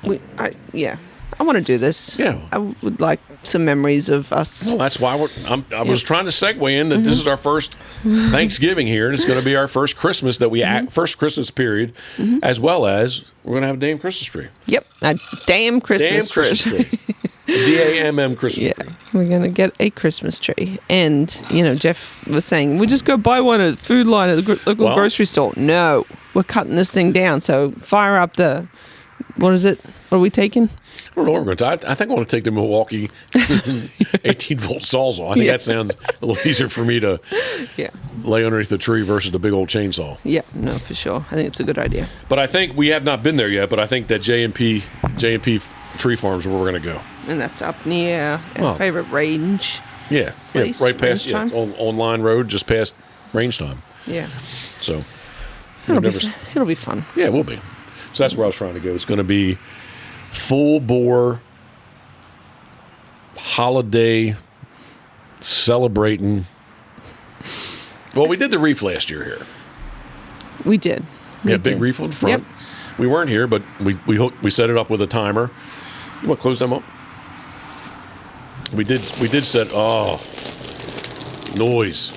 I want to do this. Yeah. I would like some memories of us. Well, that's why I was trying to segue in that this is our first Thanksgiving here, and it's going to be our first Christmas first Christmas period, as well as we're going to have a damn Christmas tree. Yep. A damn Christmas tree. DAMM Christmas tree. We're going to get a Christmas tree. And, Jeff was saying, we just go buy one at Food Line at the local grocery store. No, we're cutting this thing down. So fire up what is it? What are we taking? I don't know what we're going to. I think I want to take the Milwaukee 18-volt Sawzall. I think that sounds a little easier for me to lay underneath the tree versus the big old chainsaw. Yeah, no, for sure. I think it's a good idea. But I think we have not been there yet, but I think that J&P Tree Farms is where we're going to go. And that's up near our favorite range. Yeah, place, right past, range time. it's on Line Road, just past range time. Yeah. So. It'll be fun. Yeah, it will be. So that's where I was trying to go. It's going to be full bore holiday celebrating. Well, we did the reef last year here. We did. Big reef on the front. Yep. We weren't here, but we set it up with a timer. You want to close them up? We did set noise.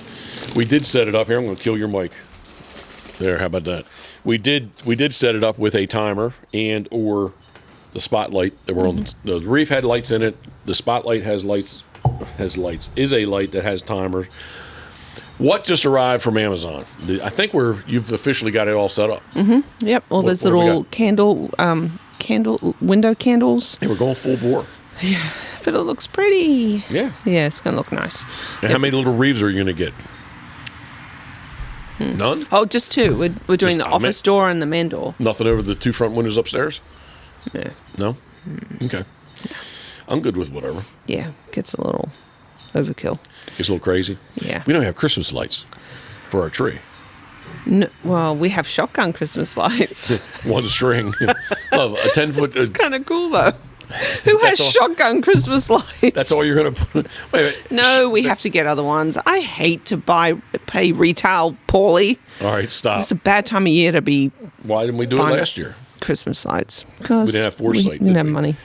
We did set it up here. I'm going to kill your mic. There, how about that? We did set it up with a timer and or the spotlight that were on the reef had lights in it. The spotlight is a light that has timers. What just arrived from Amazon? I think you've officially got it all set up. Mm-hmm. Yep. All those little window candles. Yeah, we're going full bore. Yeah, but it looks pretty. Yeah. Yeah, it's gonna look nice. And how many little reeves are you gonna get? None? Oh, just two. We're doing the office door and the man door. Nothing over the two front windows upstairs? Yeah. No? Okay. I'm good with whatever. Yeah, gets a little overkill. Gets a little crazy? Yeah. We don't have Christmas lights for our tree. No, well, we have shotgun Christmas lights. One string. Love a 10-foot. It's kind of cool, though. Who has shotgun Christmas lights? That's all you're going to put? Wait. No, we have to get other ones. I hate to pay retail poorly. All right, stop. It's a bad time of year to be. Why didn't we do it last year? Christmas lights. Because we didn't have foresight. We didn't have money.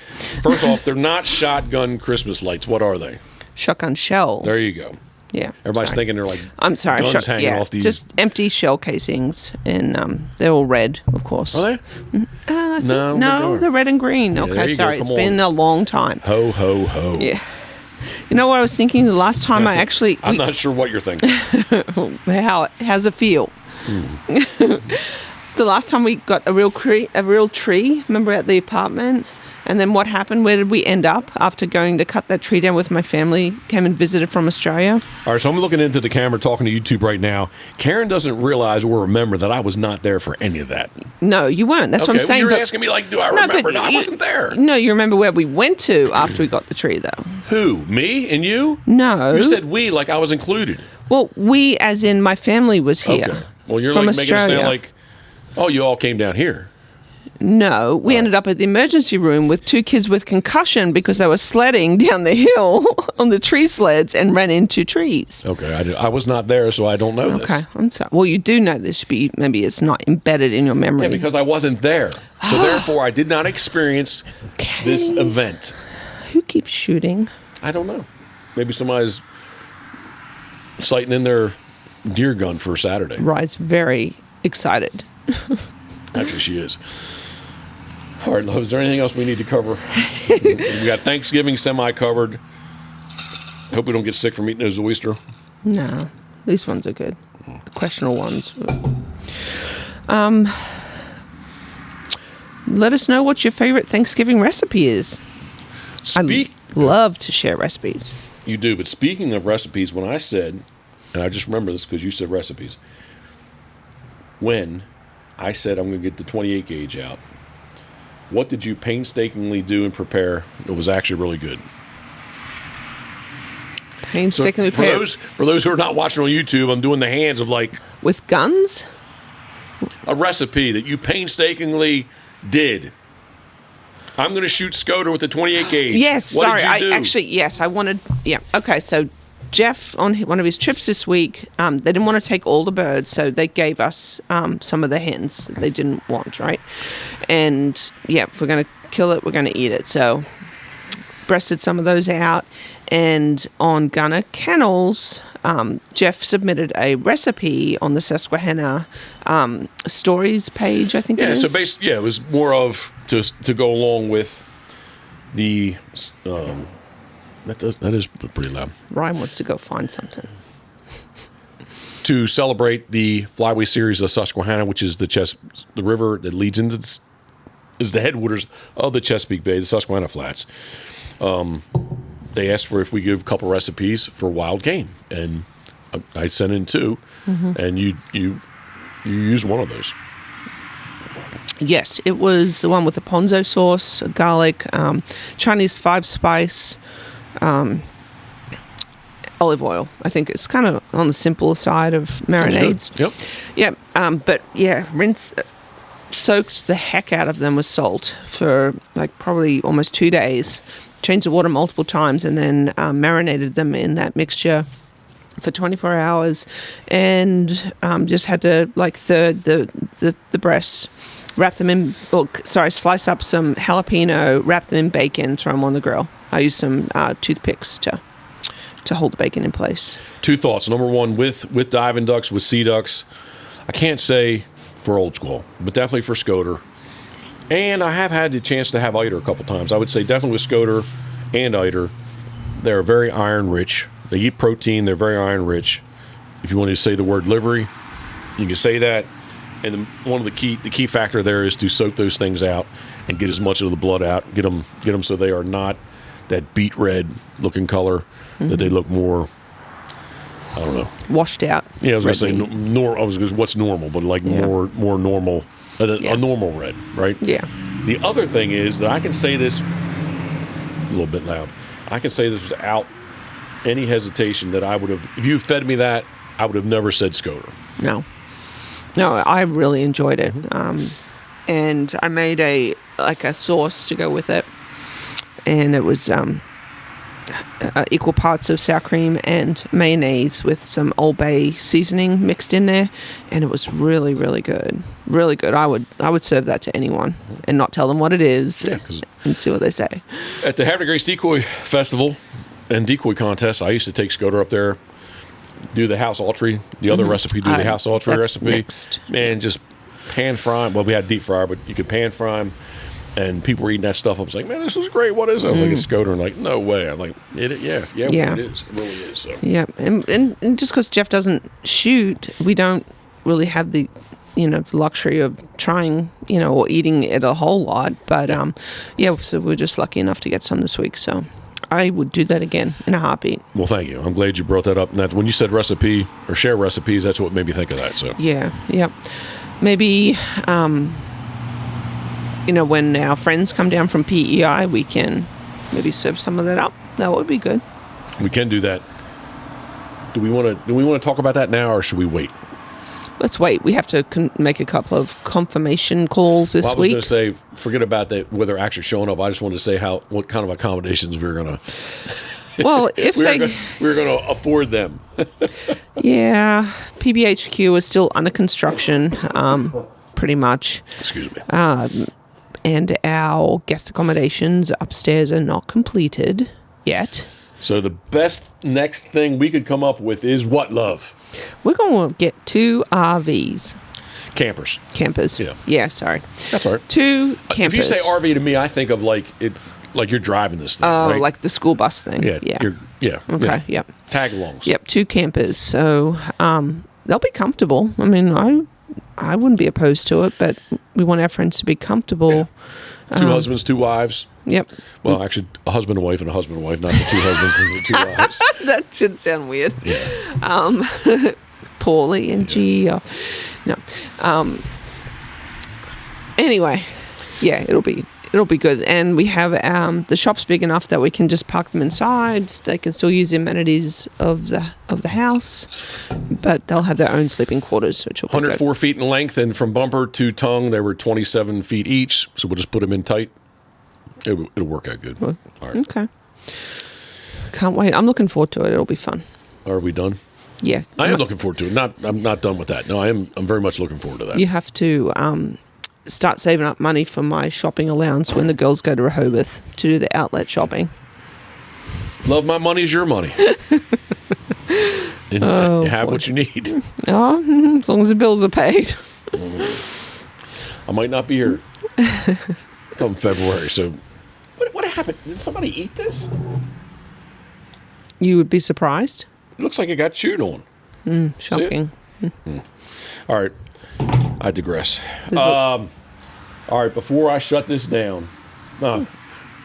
First off, they're not shotgun Christmas lights. What are they? Shotgun shell. There you go. Yeah. Everybody's thinking they're like I'm sorry, guns hanging off these. Just empty shell casings, and they're all red, of course. Are they? No, they're red and green. Yeah, okay, sorry, it's been a long time. Ho, ho, ho. Yeah. You know what I was thinking the last time I actually... I'm not sure what you're thinking. How's it feel? The last time we got a real tree, remember, at the apartment? And then what happened? Where did we end up after going to cut that tree down with my family? Came and visited from Australia. All right, so I'm looking into the camera, talking to YouTube right now. Karen doesn't realize or remember that I was not there for any of that. No, you weren't. That's what I'm saying. Well, you're asking me, like, do I remember? No, I wasn't there. No, you remember where we went to after we got the tree, though. Who? Me and you? No. You said we like I was included. Well, we, as in my family, was here. Okay. Well, you're from like making it Australia. sound like, oh, you all came down here. No, we ended up at the emergency room with 2 kids with concussion because they were sledding down the hill on the tree sleds and ran into trees. Okay, I was not there, so I don't know this. Okay, I'm sorry. Well, you do know this, but maybe it's not embedded in your memory. Yeah, because I wasn't there. So therefore, I did not experience this event. Who keeps shooting? I don't know. Maybe somebody's sighting in their deer gun for Saturday. Rye's very excited. Actually, she is. All right, is there anything else we need to cover? We got Thanksgiving semi-covered. Hope we don't get sick from eating those oyster. No, these ones are good. The questionable ones. Let us know what your favorite Thanksgiving recipe is. I love to share recipes. You do, but speaking of recipes, when I said, and I just remember this because you said recipes, when I said I'm going to get the 28 gauge out, what did you painstakingly do and prepare that was actually really good? Painstakingly prepare. For those who are not watching on YouTube, I'm doing the hands of like with guns? A recipe that you painstakingly did. I'm going to shoot Scoter with the 28 gauge. Yes, what sorry. Did you do? I wanted, yeah. Okay, so Jeff, on one of his trips this week, they didn't want to take all the birds, so they gave us some of the hens that they didn't want, right? And, yeah, if we're going to kill it, we're going to eat it. So breasted some of those out. And on Gunner Kennels, Jeff submitted a recipe on the Susquehanna stories page, I think it is. So basically, it was more of to go along with the... That is pretty loud. Ryan wants to go find something. To celebrate the Flyway series of Susquehanna, which is the river that leads into is the headwaters of the Chesapeake Bay, the Susquehanna Flats. They asked for if we give a couple recipes for wild game, and I sent in 2, and you used one of those. Yes, it was the one with the ponzo sauce, garlic, Chinese 5-spice, olive oil. I think it's kind of on the simpler side of marinades. Yep. Yeah. But yeah, soaked the heck out of them with salt for like probably almost 2 days. Changed the water multiple times and then marinated them in that mixture for 24 hours, and just had to like third the breasts. Wrap them in, slice up some jalapeno, wrap them in bacon, throw them on the grill. I used some toothpicks to hold the bacon in place. 2 thoughts. Number one, with diving ducks, with sea ducks, I can't say for old school, but definitely for Scoter. And I have had the chance to have eider a couple times. I would say definitely with Scoter and eider, they're very iron rich. They eat protein. They're very iron rich. If you want to say the word livery, you can say that. And one of the key factor there is to soak those things out and get as much of the blood out. Get them so they are not that beet red looking color. That they look more, I don't know, washed out. Yeah, I was going to say what's normal, but like more normal, a normal red, right? Yeah. The other thing is that I can say this a little bit loud. I can say this without any hesitation that I would have, if you fed me that, I would have never said Scoter. No, I really enjoyed it. And I made a sauce to go with it. And it was equal parts of sour cream and mayonnaise with some Old Bay seasoning mixed in there. And it was really, really good. Really good. I would serve that to anyone and not tell them what it is and see what they say. At the Havre de Grace Decoy Festival and Decoy Contest, I used to take Scoter up there, do the house aultry, the other recipe, the house aultry recipe. Mixed. And just pan fry them. Well, we had deep fryer, but you could pan fry them. And people were eating that stuff. I was like, man, this is great. What is it? I was like, it's Scoter. And like, no way. I'm like, it is. Well, it is. It really is. So. Yeah. And just because Jeff doesn't shoot, we don't really have the the luxury of trying or eating it a whole lot. But so we're just lucky enough to get some this week. So I would do that again in a heartbeat. Well, thank you. I'm glad you brought that up. And that when you said recipe or share recipes, that's what made me think of that. So yeah. Maybe when our friends come down from PEI, we can maybe serve some of that up. That would be good. We can do that. Do we want to talk about that now, or should we wait? Let's wait. We have to make a couple of confirmation calls this week. I was going to say, forget about that, whether they're actually showing up. I just wanted to say what kind of accommodations we were going to. Well, if we were going to afford them. Yeah, PBHQ is still under construction, pretty much. Excuse me. And our guest accommodations upstairs are not completed yet. So the best next thing we could come up with is what, love? We're going to get 2 RVs. Campers. Yeah, sorry. That's all right. 2 campers. If you say RV to me, I think of like you're driving this thing, right? Like the school bus thing. Yeah. Okay, yep. Tag-alongs. Yep, 2 campers. So they'll be comfortable. I mean, I wouldn't be opposed to it, but we want our friends to be comfortable. Yeah. 2 husbands, 2 wives. Yep. Well, actually, a husband and wife, not the 2 husbands and the 2 wives. That should sound weird. Yeah. Paulie and Gio. No. Anyway, yeah, it'll be good. And we have the shop's big enough that we can just park them inside. They can still use the amenities of the house, but they'll have their own sleeping quarters, which will be 104 feet in length, and from bumper to tongue, they were 27 feet each. So we'll just put them in tight. It'll work out good. Well, all right. Okay. Can't wait. I'm looking forward to it. It'll be fun. Are we done? Yeah. I am looking forward to it. I'm not done with that. No, I'm very much looking forward to that. You have to start saving up money for my shopping allowance when the girls go to Rehoboth to do the outlet shopping. Love, my money's your money. And you have what you need. Oh, as long as the bills are paid. I might not be here come February. So what happened? Did somebody eat this? You would be surprised. It looks like it got chewed on. Shocking. All right. I digress. All right. Before I shut this down, I'm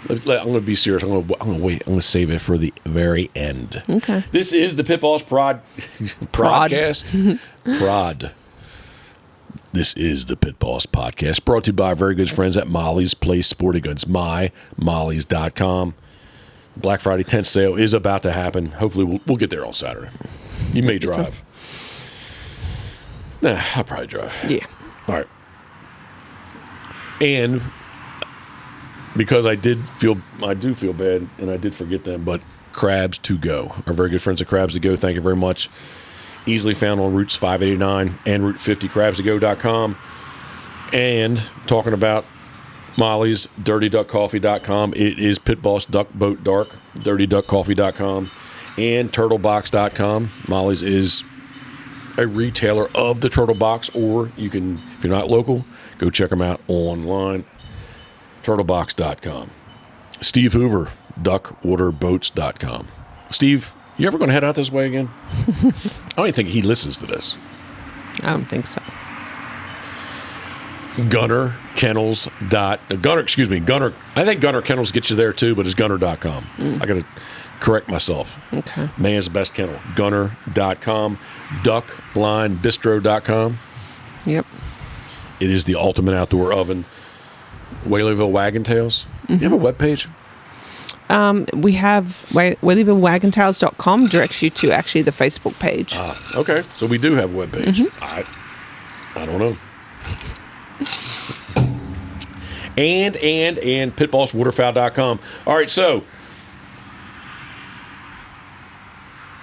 going to be serious. I'm going to wait. I'm going to save it for the very end. Okay. This is the Pitboss podcast. Prod. This is the Pitboss podcast, brought to you by our very good friends at Molly's Place Sporting Goods, mymolly's.com. Black Friday tent sale is about to happen. Hopefully, we'll get there on Saturday. You may drive. Nah, I'll probably drive. Yeah. All right. And because I do feel bad, and I did forget them, but Crabs to Go, our very good friends at Crabs to Go, thank you very much. Easily found on routes 589 and Route 50, crabstogo.com. And talking about Molly's, dirtyduckcoffee.com. It is Pitboss Duck Boat Dark, dirtyduckcoffee.com, and turtlebox.com. Molly's is a retailer of the Turtle Box, or you can, if you're not local, go check them out online, turtlebox.com. Steve Hoover, duckwaterboats.com. Steve, you ever going to head out this way again? I don't even think he listens to this. I don't think so. Gunner Kennels. I think Gunner Kennels gets you there too, but it's gunner.com. I got to correct myself. Okay. Man's best kennel. Gunner.com. Duckblindbistro.com. Yep. It is the ultimate outdoor oven. Whaleyville Wagon Tails. You have a webpage? We have WhaleyvilleWagonTales.com directs you to actually the Facebook page. Okay. So we do have a webpage. I don't know. and pitbosswaterfowl.com. All right, so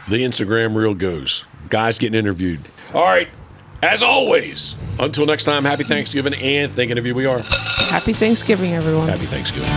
the Instagram reel goes. Guys getting interviewed. All right, as always, until next time, happy Thanksgiving, and thinking of you we are. Happy Thanksgiving, everyone. Happy Thanksgiving.